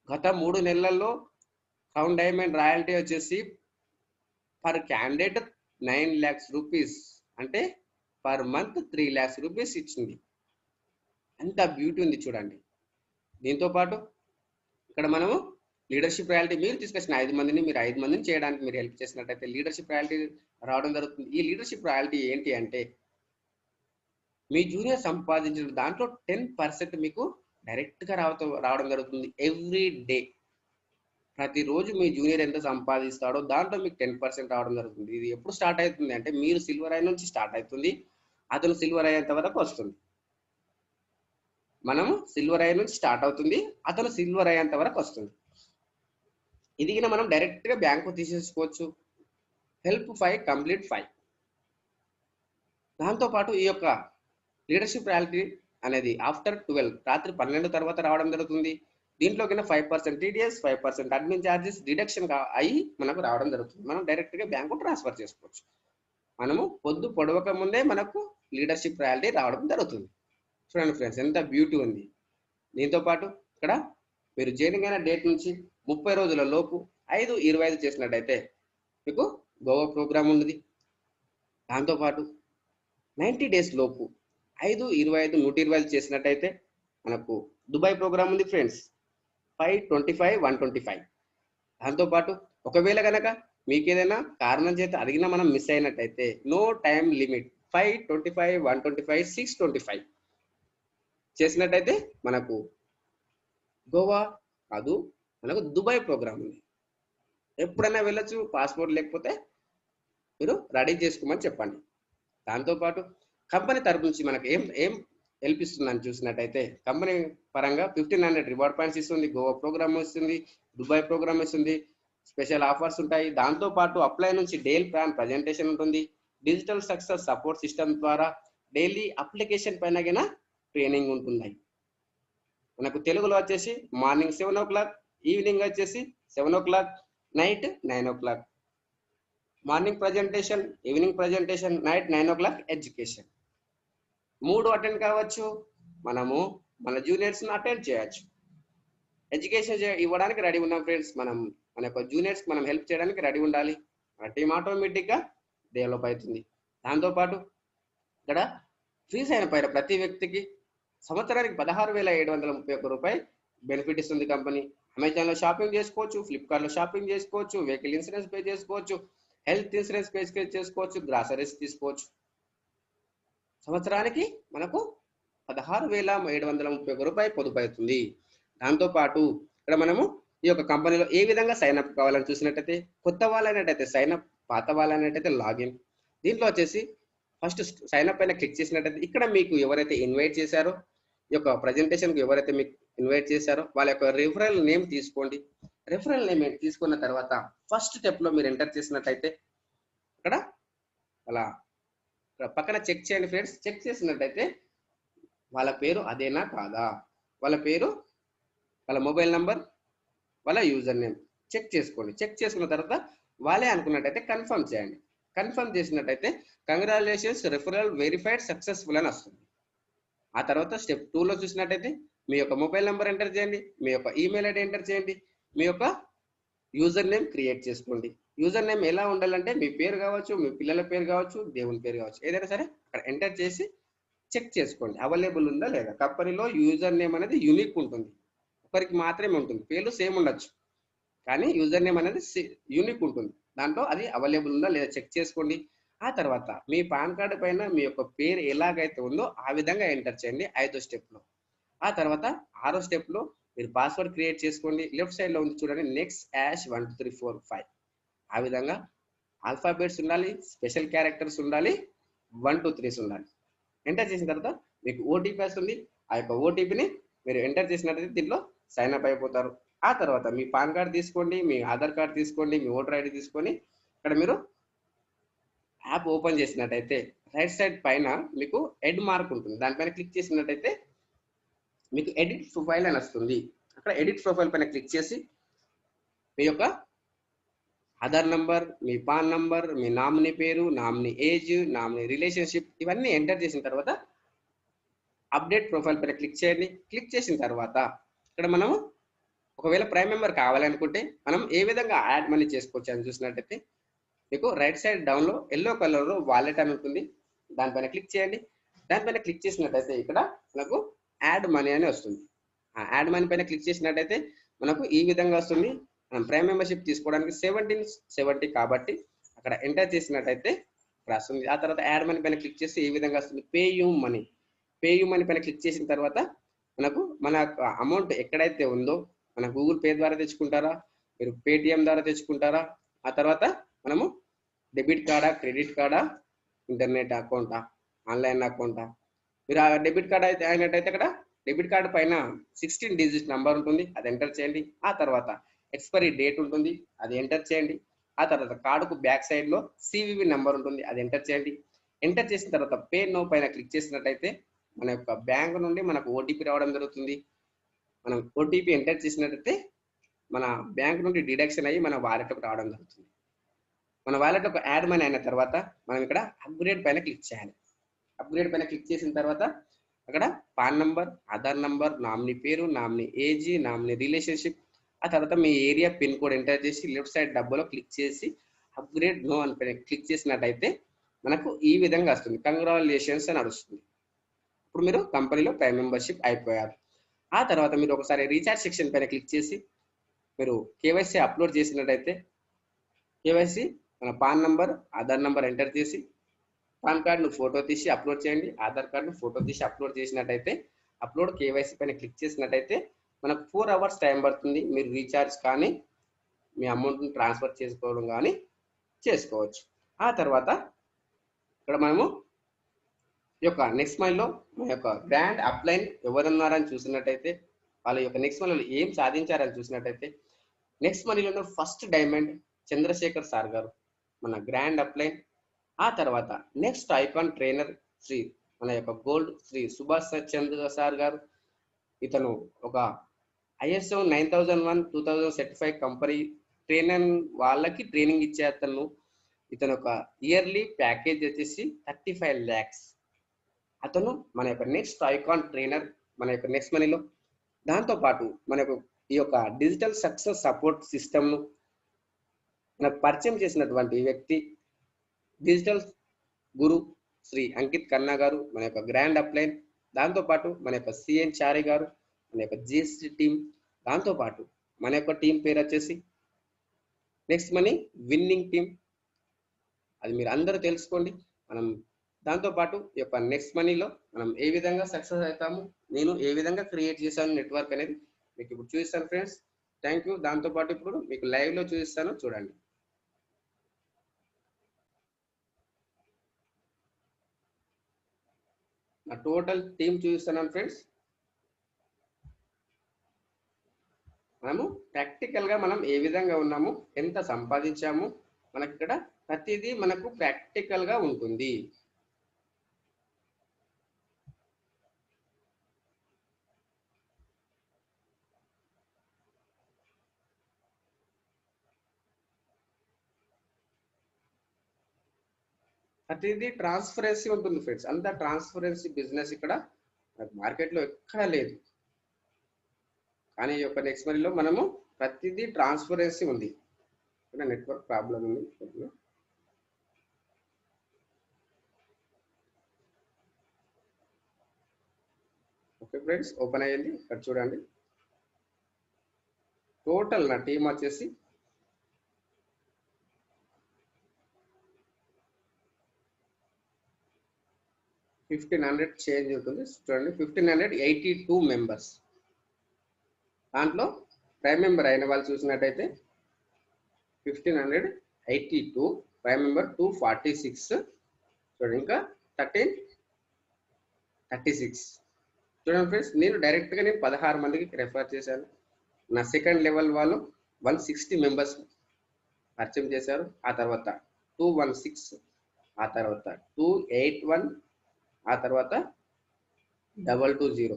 గత 3 నెలల్లో క్రౌన్ డైమండ్ రాయల్టీ వచ్చేసి పర్ క్యాండిడేట్ 9 lakhs రూపీస్, అంటే పర్ మంత్ 3 lakhs రూపీస్ ఇచ్చింది. అంత బ్యూటీ ఉంది చూడండి. దీంతో పాటు ఇక్కడ మనము లీడర్షిప్ రాయల్టీ, మీరు తీసుకొచ్చిన 5 మందిని మీరు 5 మందిని చేయడానికి మీరు హెల్ప్ చేసినట్టయితే లీడర్షిప్ రాయల్టీ రావడం జరుగుతుంది. ఈ లీడర్షిప్ రాయల్టీ ఏంటి అంటే, మీ జూనియర్ సంపాదించిన దాంట్లో 10% మీకు డైరెక్ట్గా రావడం జరుగుతుంది ఎవ్రీ డే. ప్రతిరోజు మీ జూనియర్ ఎంత సంపాదిస్తాడో దాంట్లో మీకు 10% రావడం జరుగుతుంది. ఇది ఎప్పుడు స్టార్ట్ అవుతుంది అంటే, మీరు సిల్వర్ అయి నుంచి స్టార్ట్ అవుతుంది, అతను సిల్వర్ అయ్యేంత వరకు వస్తుంది. మనము సిల్వర్ అయి నుంచి స్టార్ట్ అవుతుంది, అతను సిల్వర్ అయ్యేంత వరకు వస్తుంది. ఇది మనం డైరెక్ట్గా బ్యాంకు తీసేసుకోవచ్చు. Help 5 complete 5. దాంతోపాటు ఈ యొక్క లీడర్షిప్ రాయల్టీ అనేది ఆఫ్టర్ 12 రాత్రి 12 తర్వాత రావడం జరుగుతుంది. దీంట్లో కింద 5% టీడీఎస్, 5% అడ్మిన్ ఛార్జెస్ డిడక్షన్ అయ్యి మనకు రావడం జరుగుతుంది. మనం డైరెక్ట్గా బ్యాంకు ట్రాన్స్ఫర్ చేసుకోవచ్చు. మనము పొద్దు పొడవక ముందే మనకు లీడర్షిప్ రాయల్టీ రావడం జరుగుతుంది. చూడండి ఫ్రెండ్స్, ఎంత బ్యూటీ ఉంది. దీంతో పాటు ఇక్కడ మీరు జాయినింగ్ అయిన డేట్ నుంచి 30 రోజుల లోపు 5/25 చేసినట్టయితే మీకు గోవా ప్రోగ్రామ్ ఉంది. దాంతోపాటు 90 డేస్ లోపు 5/25 125 చేసినట్టయితే మనకు దుబాయ్ ప్రోగ్రామ్ ఉంది ఫ్రెండ్స్, 5/25 125. దాంతోపాటు ఒకవేళ కనుక మీకు ఏదైనా కారణం చేత అడిగినా మనం మిస్ అయినట్టయితే నో టైం లిమిట్ 5/25 125 6/25 చేసినట్టయితే మనకు గోవా కాదు, మనకు దుబాయ్ ప్రోగ్రామ్ ఉంది. ఎప్పుడైనా వెళ్ళొచ్చు, పాస్పోర్ట్ లేకపోతే మీరు రెడీ చేసుకోమని చెప్పండి. దాంతోపాటు కంపెనీ తరపు నుంచి మనకు ఏం హెల్ప్ ఇస్తుందని చూసినట్టయితే, కంపెనీ పరంగా 1500 రివార్డ్ పాయింట్స్ ఇస్తుంది, గోవా ప్రోగ్రామ్ ఇస్తుంది, దుబాయ్ ప్రోగ్రామ్ ఇస్తుంది, స్పెషల్ ఆఫర్స్ ఉంటాయి. దాంతోపాటు అప్లై నుంచి డైలీ ప్లాన్ ప్రజెంటేషన్ ఉంటుంది. డిజిటల్ సక్సెస్ సపోర్ట్ సిస్టమ్ ద్వారా డైలీ అప్లికేషన్ పైన ట్రైనింగ్ ఉంటుంది. మనకు తెలుగులో వచ్చేసి మార్నింగ్ 7 o'clock, ఈవినింగ్ వచ్చేసి 7 o'clock, night 9 o'clock. Morning presentation, evening presentation, night 9 o'clock education. 3 attend కావచ్చు. మనము మన జూనియర్స్ని అటెండ్ చేయొచ్చు. ఎడ్యుకేషన్ ఇవ్వడానికి రెడీ ఉన్నాం ఫ్రెండ్స్. మన యొక్క జూనియర్స్ మనం హెల్ప్ చేయడానికి రెడీ ఉండాలి. మన టీమ్ ఆటోమేటిక్గా డెవలప్ అవుతుంది. దాంతోపాటు ఇక్కడ ఫీజు అయిన పైన ప్రతి వ్యక్తికి సంవత్సరానికి 16,731 రూపాయలు బెనిఫిట్ ఇస్తుంది కంపెనీ. అమెజాన్లో షాపింగ్ చేసుకోవచ్చు, ఫ్లిప్కార్ట్లో షాపింగ్ చేసుకోవచ్చు, వెహికల్ ఇన్సూరెన్స్ పే చేసుకోవచ్చు, హెల్త్ ఇన్సూరెన్స్ పే చేసుకోవచ్చు, గ్రాసరీస్ తీసుకోవచ్చు. సంవత్సరానికి మనకు 16,731 రూపాయలు పొదుపు అవుతుంది. దాంతోపాటు ఇక్కడ మనము ఈ యొక్క కంపెనీలో ఏ విధంగా సైన్అప్ కావాలని చూసినట్టయితే, కొత్త వాళ్ళైనట్టయితే సైన్అప్, పాత వాళ్ళైనట్టయితే లాగిన్. దీంట్లో వచ్చేసి ఫస్ట్ సైన్అప్ పైన క్లిక్ చేసినట్టయితే ఇక్కడ మీకు ఎవరైతే ఇన్వైట్ చేశారో, ఈ యొక్క ప్రజెంటేషన్కి ఎవరైతే మీకు ఇన్వైట్ చేశారో వాళ్ళ యొక్క రిఫరల్ నేమ్ తీసుకోండి. రిఫరల్ నేమ్ తీసుకున్న తర్వాత ఫస్ట్ స్టెప్లో మీరు ఎంటర్ చేసినట్టయితే ఇక్కడ అలా పక్కన చెక్ చేయండి ఫ్రెండ్స్. చెక్ చేసినట్టయితే వాళ్ళ పేరు అదేనా కాదా, వాళ్ళ పేరు, వాళ్ళ మొబైల్ నంబర్, వాళ్ళ యూజర్ నేమ్ చెక్ చేసుకోండి. చెక్ చేసుకున్న తర్వాత వాళ్ళే అనుకున్నట్టయితే కన్ఫర్మ్ చేయండి. కన్ఫర్మ్ చేసినట్టయితే కంగ్రాచులేషన్స్, రిఫరల్ వెరిఫైడ్ సక్సెస్ఫుల్ అని వస్తుంది. ఆ తర్వాత స్టెప్ 2లో చూసినట్టయితే మీ యొక్క మొబైల్ నెంబర్ ఎంటర్ చేయండి, మీ యొక్క ఈమెయిల్ ఐడి ఎంటర్ చేయండి, మీ యొక్క యూజర్ నేమ్ క్రియేట్ చేసుకోండి. యూజర్ నేమ్ ఎలా ఉండాలంటే మీ పేరు కావచ్చు, మీ పిల్లల పేరు కావచ్చు, దేవుని పేరు కావచ్చు, ఏదైనా సరే అక్కడ ఎంటర్ చేసి చెక్ చేసుకోండి అవైలబుల్ ఉందా లేదా. కంపెనీలో యూజర్ నేమ్ అనేది యూనిక్ ఉంటుంది, ఒకరికి మాత్రమే ఉంటుంది. పేర్లు సేమ్ ఉండొచ్చు కానీ యూజర్ నేమ్ అనేది యూనిక్ ఉంటుంది. దాంట్లో అది అవైలబుల్ ఉందా లేదా చెక్ చేసుకోండి. ఆ తర్వాత మీ పాన్ కార్డు పైన మీ యొక్క పేరు ఎలాగైతే ఉందో ఆ విధంగా ఎంటర్ చేయండి 5వ స్టెప్లో. ఆ తర్వాత 6వ స్టెప్లో మీరు పాస్వర్డ్ క్రియేట్ చేసుకోండి. లెఫ్ట్ సైడ్లో ఉంది చూడండి, నెక్స్ట్ యాష్ 1 2 3 4 5. ఆ విధంగా ఆల్ఫాబెట్స్ ఉండాలి, స్పెషల్ క్యారెక్టర్స్ ఉండాలి, 1 2 3 ఉండాలి. ఎంటర్ చేసిన తర్వాత మీకు ఓటీపీ వస్తుంది. ఆ యొక్క ఓటీపీని మీరు ఎంటర్ చేసినట్లయితే దీంట్లో సైన్ అప్ అయిపోతారు. ఆ తర్వాత మీ పాన్ కార్డ్ తీసుకోండి, మీ ఆధార్ కార్డ్ తీసుకోండి, మీ ఓటర్ ఐడి తీసుకొని ఇక్కడ మీరు యాప్ ఓపెన్ చేసినట్టయితే రైట్ సైడ్ పైన మీకు ఎడ్ మార్క్ ఉంటుంది. దానిపైన క్లిక్ చేసినట్టయితే మీకు ఎడిట్ ప్రొఫైల్ అని వస్తుంది. అక్కడ ఎడిట్ ప్రొఫైల్ పైన క్లిక్ చేసి మీ యొక్క ఆధార్ నంబర్, మీ పాన్ నంబర్, మీ నామినీ పేరు, నామినీ ఏజ్, నామినీ రిలేషన్షిప్ ఇవన్నీ ఎంటర్ చేసిన తర్వాత అప్డేట్ ప్రొఫైల్ పైన క్లిక్ చేయండి. క్లిక్ చేసిన తర్వాత ఇక్కడ మనము ఒకవేళ ప్రైమ్ మెంబర్ కావాలనుకుంటే మనం ఏ విధంగా యాడ్ మనీ చేసుకోవచ్చు అని చూసినట్టయితే మీకు రైట్ సైడ్ డౌన్లో ఎల్లో కలర్లో వాలెట్ అని ఉంటుంది. దానిపైన క్లిక్ చేయండి. దానిపైన క్లిక్ చేసినట్టయితే ఇక్కడ మనకు యాడ్ మనీ అని వస్తుంది. ఆ యాడ్ మనీ పైన క్లిక్ చేసినట్టయితే మనకు ఈ విధంగా వస్తుంది. మనం ప్రైమ్ మెంబర్షిప్ తీసుకోవడానికి 1770 కాబట్టి అక్కడ ఎంటర్ చేసినట్టయితే ఇక్కడ వస్తుంది. ఆ తర్వాత యాడ్ మనీ పైన క్లిక్ చేసి ఈ విధంగా వస్తుంది. పే యూ మనీ పైన క్లిక్ చేసిన తర్వాత మనకు మన అమౌంట్ ఎక్కడైతే ఉందో మన గూగుల్ పే ద్వారా తెచ్చుకుంటారా, మీరు పేటిఎం ద్వారా తెచ్చుకుంటారా, ఆ తర్వాత మనము డెబిట్ కార్డా, క్రెడిట్ కార్డా, ఇంటర్నెట్ అకౌంటా, ఆన్లైన్ అకౌంటా, మీరు ఆ డెబిట్ కార్డ్ అయితే అయినట్టయితే అక్కడ డెబిట్ కార్డు పైన 16 డిజిట్ నంబర్ ఉంటుంది, అది ఎంటర్ చేయండి. ఆ తర్వాత ఎక్స్పైరీ డేట్ ఉంటుంది, అది ఎంటర్ చేయండి. ఆ తర్వాత కార్డుకు బ్యాక్ సైడ్లో సివివి నెంబర్ ఉంటుంది, అది ఎంటర్ చేయండి. ఎంటర్ చేసిన తర్వాత పే నో పైన క్లిక్ చేసినట్టయితే మన యొక్క బ్యాంక్ నుండి మనకు ఓటీపీ రావడం జరుగుతుంది. మనం ఓటీపీ ఎంటర్ చేసినట్టయితే మన బ్యాంక్ నుండి డిడక్షన్ అయ్యి మన వాలెట్కి రావడం జరుగుతుంది. మన వాలెట్ ఒక యాడ్ మనీ అయిన తర్వాత మనం ఇక్కడ అప్గ్రేడ్ పైన క్లిక్ చేయాలి. అప్గ్రేడ్ పైన క్లిక్ చేసిన తర్వాత అక్కడ pan number, Aadhaar number, nominee పేరు, నామినీ ఏజ్, నామినీ రిలేషన్షిప్, ఆ తర్వాత మీ ఏరియా పిన్ కోడ్ ఎంటర్ చేసి లెఫ్ట్ సైడ్ డబ్బాలో క్లిక్ చేసి అప్గ్రేడ్ నో అని పైన క్లిక్ చేసినట్టయితే మనకు ఈ విధంగా వస్తుంది. కంగ్రాచులేషన్స్ అని వస్తుంది. ఇప్పుడు మీరు కంపెనీలో ప్రైమ్ మెంబర్షిప్ అయిపోయారు. ఆ తర్వాత మీరు ఒకసారి రీఛార్జ్ సెక్షన్ పైన క్లిక్ చేసి మీరు కేవైసీ అప్లోడ్ చేసినట్టయితే కేవైసీ మన pan number, Aadhaar number enter చేసి పాన్ కార్డును ఫోటో తీసి అప్లోడ్ చేయండి. ఆధార్ కార్డును ఫోటో తీసి అప్లోడ్ చేసినట్టయితే అప్లోడ్ కేవైసీ పైన క్లిక్ చేసినట్టయితే మనకు 4 అవర్స్ టైం పడుతుంది. మీరు రీఛార్జ్ కానీ మీ అమౌంట్ని ట్రాన్స్ఫర్ చేసుకోవడం కానీ చేసుకోవచ్చు. ఆ తర్వాత ఇక్కడ మనము ఈ యొక్క నెక్స్ట్ మనీలో మన యొక్క గ్రాండ్ అప్లైన్ ఎవరున్నారని చూసినట్టయితే వాళ్ళ యొక్క నెక్స్ట్ మనీలో ఏం సాధించారని చూసినట్టయితే నెక్స్ట్ మనీలో ఫస్ట్ డైమండ్ చంద్రశేఖర్ సార్ గారు మన గ్రాండ్ అప్లైన్. ఆ తర్వాత నెక్స్ట్ ఐకాన్ ట్రైనర్ శ్రీ మన యొక్క గోల్డ్ శ్రీ సుభాష్ చంద్ర సార్ గారు. ఇతను ఒక ISO 9001 2000 సర్టిఫైడ్ కంపెనీ ట్రైనర్ వాళ్ళకి ట్రైనింగ్ ఇచ్చే అతను. ఇతను ఒక ఇయర్లీ ప్యాకేజ్ వచ్చేసి 35 lakhs. అతను మన యొక్క నెక్స్ట్ ఐకాన్ ట్రైనర్ మన యొక్క నెక్స్ట్ మనీలో. దాంతోపాటు మనకు ఈ యొక్క డిజిటల్ సక్సెస్ సపోర్ట్ సిస్టమ్ను మనకు పరిచయం చేసినటువంటి వ్యక్తి డిజిటల్ గురు శ్రీ అంకిత్ కన్నా గారు మన యొక్క గ్రాండ్ అప్లైన్. దాంతోపాటు మన యొక్క సిఎన్ చారి గారు మన యొక్క జిఎస్టి టీం. దాంతోపాటు మన యొక్క టీం పేరు వచ్చేసి నెక్స్ట్ మనీ విన్నింగ్ టీం. అది మీరు అందరూ తెలుసుకోండి. మనం దాంతోపాటు ఈ యొక్క నెక్స్ట్ మనీలో మనం ఏ విధంగా సక్సెస్ అవుతాము, నేను ఏ విధంగా క్రియేట్ చేశాను నెట్వర్క్ అనేది మీకు ఇప్పుడు చూపిస్తాను ఫ్రెండ్స్. Thank you. దాంతోపాటు ఇప్పుడు మీకు లైవ్లో చూపిస్తాను, చూడండి. నా టోటల్ టీం చూపిస్తున్నాను ఫ్రెండ్స్. మనము ప్రాక్టికల్గా మనం ఏ విధంగా ఉన్నాము, ఎంత సంపాదించాము, మనకి ఇక్కడ ప్రతిదీ మనకు ప్రాక్టికల్గా ఉంటుంది. ప్రతిదీ ట్రాన్స్పరెన్సీ ఉంటుంది ఫ్రెండ్స్. అంత ట్రాన్స్పరెన్సీ బిజినెస్ ఇక్కడ మార్కెట్లో ఎక్కడా లేదు. కానీ ఈ యొక్క నెక్స్ట్ మనీలో మనము ప్రతిదీ ట్రాన్స్పరెన్సీ ఉంది. ఇక్కడ నెట్వర్క్ ప్రాబ్లం ఉంది. ఓకే ఫ్రెండ్స్, ఓపెన్ అయ్యింది. ఇక్కడ చూడండి. టోటల్ నా టీం వచ్చేసి 1500 చేంజ్ ఉంటుంది. చూడండి, 1582 మెంబర్స్. దాంట్లో ప్రైమ్ మెంబర్ అయిన వాళ్ళు చూసినట్టయితే 1582, ప్రైమ్ మెంబర్ 246. చూడండి, ఇంకా 1336. చూడండి ఫ్రెండ్స్, నేను డైరెక్ట్గా 16 మందికి రెఫర్ చేశాను. నా సెకండ్ లెవెల్ వాళ్ళు 160 మెంబర్స్ పరిచయం చేశారు. ఆ తర్వాత 216, ఆ తర్వాత 281, ఆ తర్వాత 220.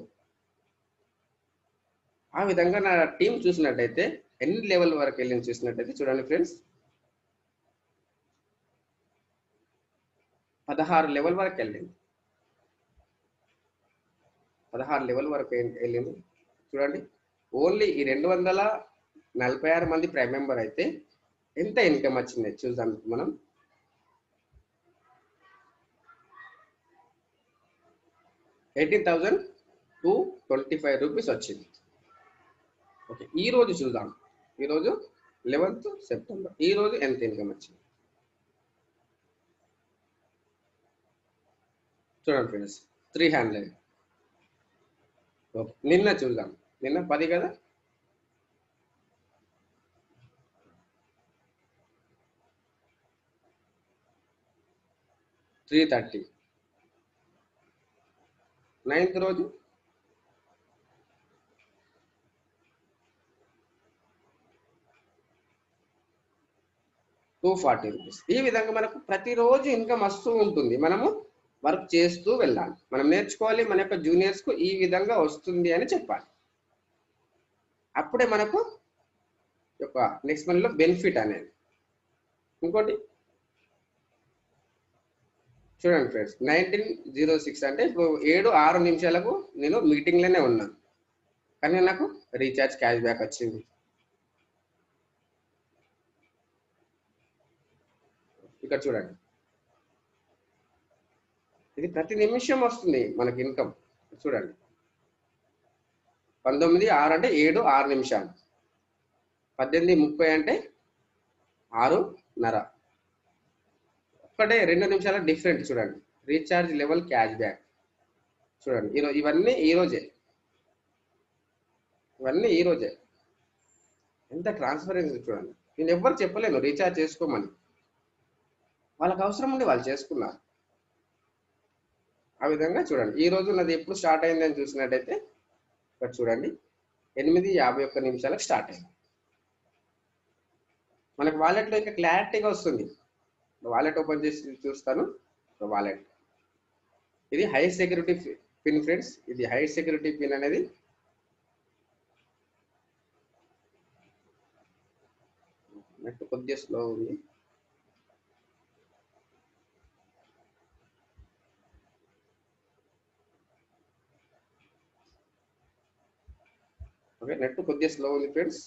ఆ విధంగా నా టీం చూసినట్టయితే ఎన్ని లెవెల్ వరకు వెళ్ళింది చూసినట్టయితే చూడండి ఫ్రెండ్స్, 16 లెవెల్ వరకు వెళ్ళింది. 16 లెవెల్ వరకు వెళ్ళింది చూడండి. ఓన్లీ ఈ 246 మంది ప్రైమ్ మెంబర్ అయితే ఎంత ఇన్కమ్ వచ్చింది చూద్దాం. మనం 18,225 రూపీస్ వచ్చింది. ఓకే, ఈ రోజు చూద్దాం. ఈరోజు 11th సెప్టెంబర్, ఈ రోజు ఎంత ఇన్కమ్ వచ్చింది చూడండి ఫ్రెండ్స్, 300. ఓకే, నిన్న చూద్దాం. నిన్న 10 కదా, $330. 9th రోజు $240. ఈ విధంగా మనకు ప్రతిరోజు ఇన్కమ్ వస్తూ ఉంటుంది. మనము వర్క్ చేస్తూ వెళ్ళాలి. మనం నేర్చుకోవాలి, మన యొక్క జూనియర్స్కు ఈ విధంగా వస్తుంది అని చెప్పాలి. అప్పుడే మనకు యొక్క నెక్స్ట్ మనీలో బెనిఫిట్ అనేది. ఇంకోటి చూడండి ఫ్రెండ్స్, 1906 అంటే ఇప్పుడు 7:06 నిమిషాలకు నేను మీటింగ్లోనే ఉన్నాను, కానీ నాకు రీఛార్జ్ క్యాష్ బ్యాక్ వచ్చింది. ఇక్కడ చూడండి, ఇది ప్రతి నిమిషం వస్తుంది మనకి ఇన్కమ్. చూడండి, 19:06 అంటే 7:06 నిమిషాలు, 18:30 అంటే 6:30. ఒక్కటే 2 నిమిషాల డిఫరెంట్. చూడండి, రీఛార్జ్ లెవెల్ క్యాష్ బ్యాక్ చూడండి. ఇవన్నీ ఈ రోజే ఎంత ట్రాన్స్పరెన్సీ చూడండి. నేను ఎవ్వరు చెప్పలేను రీఛార్జ్ చేసుకోమని, వాళ్ళకి అవసరం ఉంది, వాళ్ళు చేసుకున్నారు. ఆ విధంగా చూడండి, ఈ రోజు నాది ఎప్పుడు స్టార్ట్ అయింది అని చూసినట్టయితే ఇక్కడ చూడండి, 8:51 నిమిషాలకు స్టార్ట్ అయింది. మనకు వాలెట్లో ఇంకా క్లారిటీగా వస్తుంది. వాలెట్ ఓపెన్ చేసి చూస్తాను. వాలెట్ ఇది హై సెక్యూరిటీ పిన్ ఫ్రెండ్స్. ఇది హై సెక్యూరిటీ పిన్ అనేది నెట్ కొద్దిగా స్లో ఉంది. ఓకే, నెట్ కొద్దిగా స్లో ఉంది ఫ్రెండ్స్.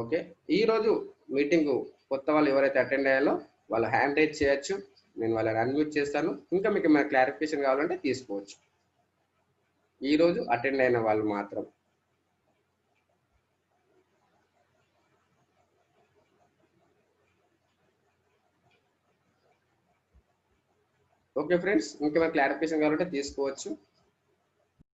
ఓకే, ఈరోజు మీటింగ్ కొత్త వాళ్ళు ఎవరైతే అటెండ్ అయ్యాలో వాళ్ళు హ్యాండ్ రైజ్ చేయొచ్చు. నేను వాళ్ళని అన్మ్యూట్ చేస్తాను. ఇంకా మీకు ఏమైనా క్లారిఫికేషన్ కావాలంటే తీసుకోవచ్చు. ఈరోజు అటెండ్ అయిన వాళ్ళు మాత్రం. ఓకే ఫ్రెండ్స్, ఇంకా ఏమైనా క్లారిఫికేషన్ కావాలంటే తీసుకోవచ్చు.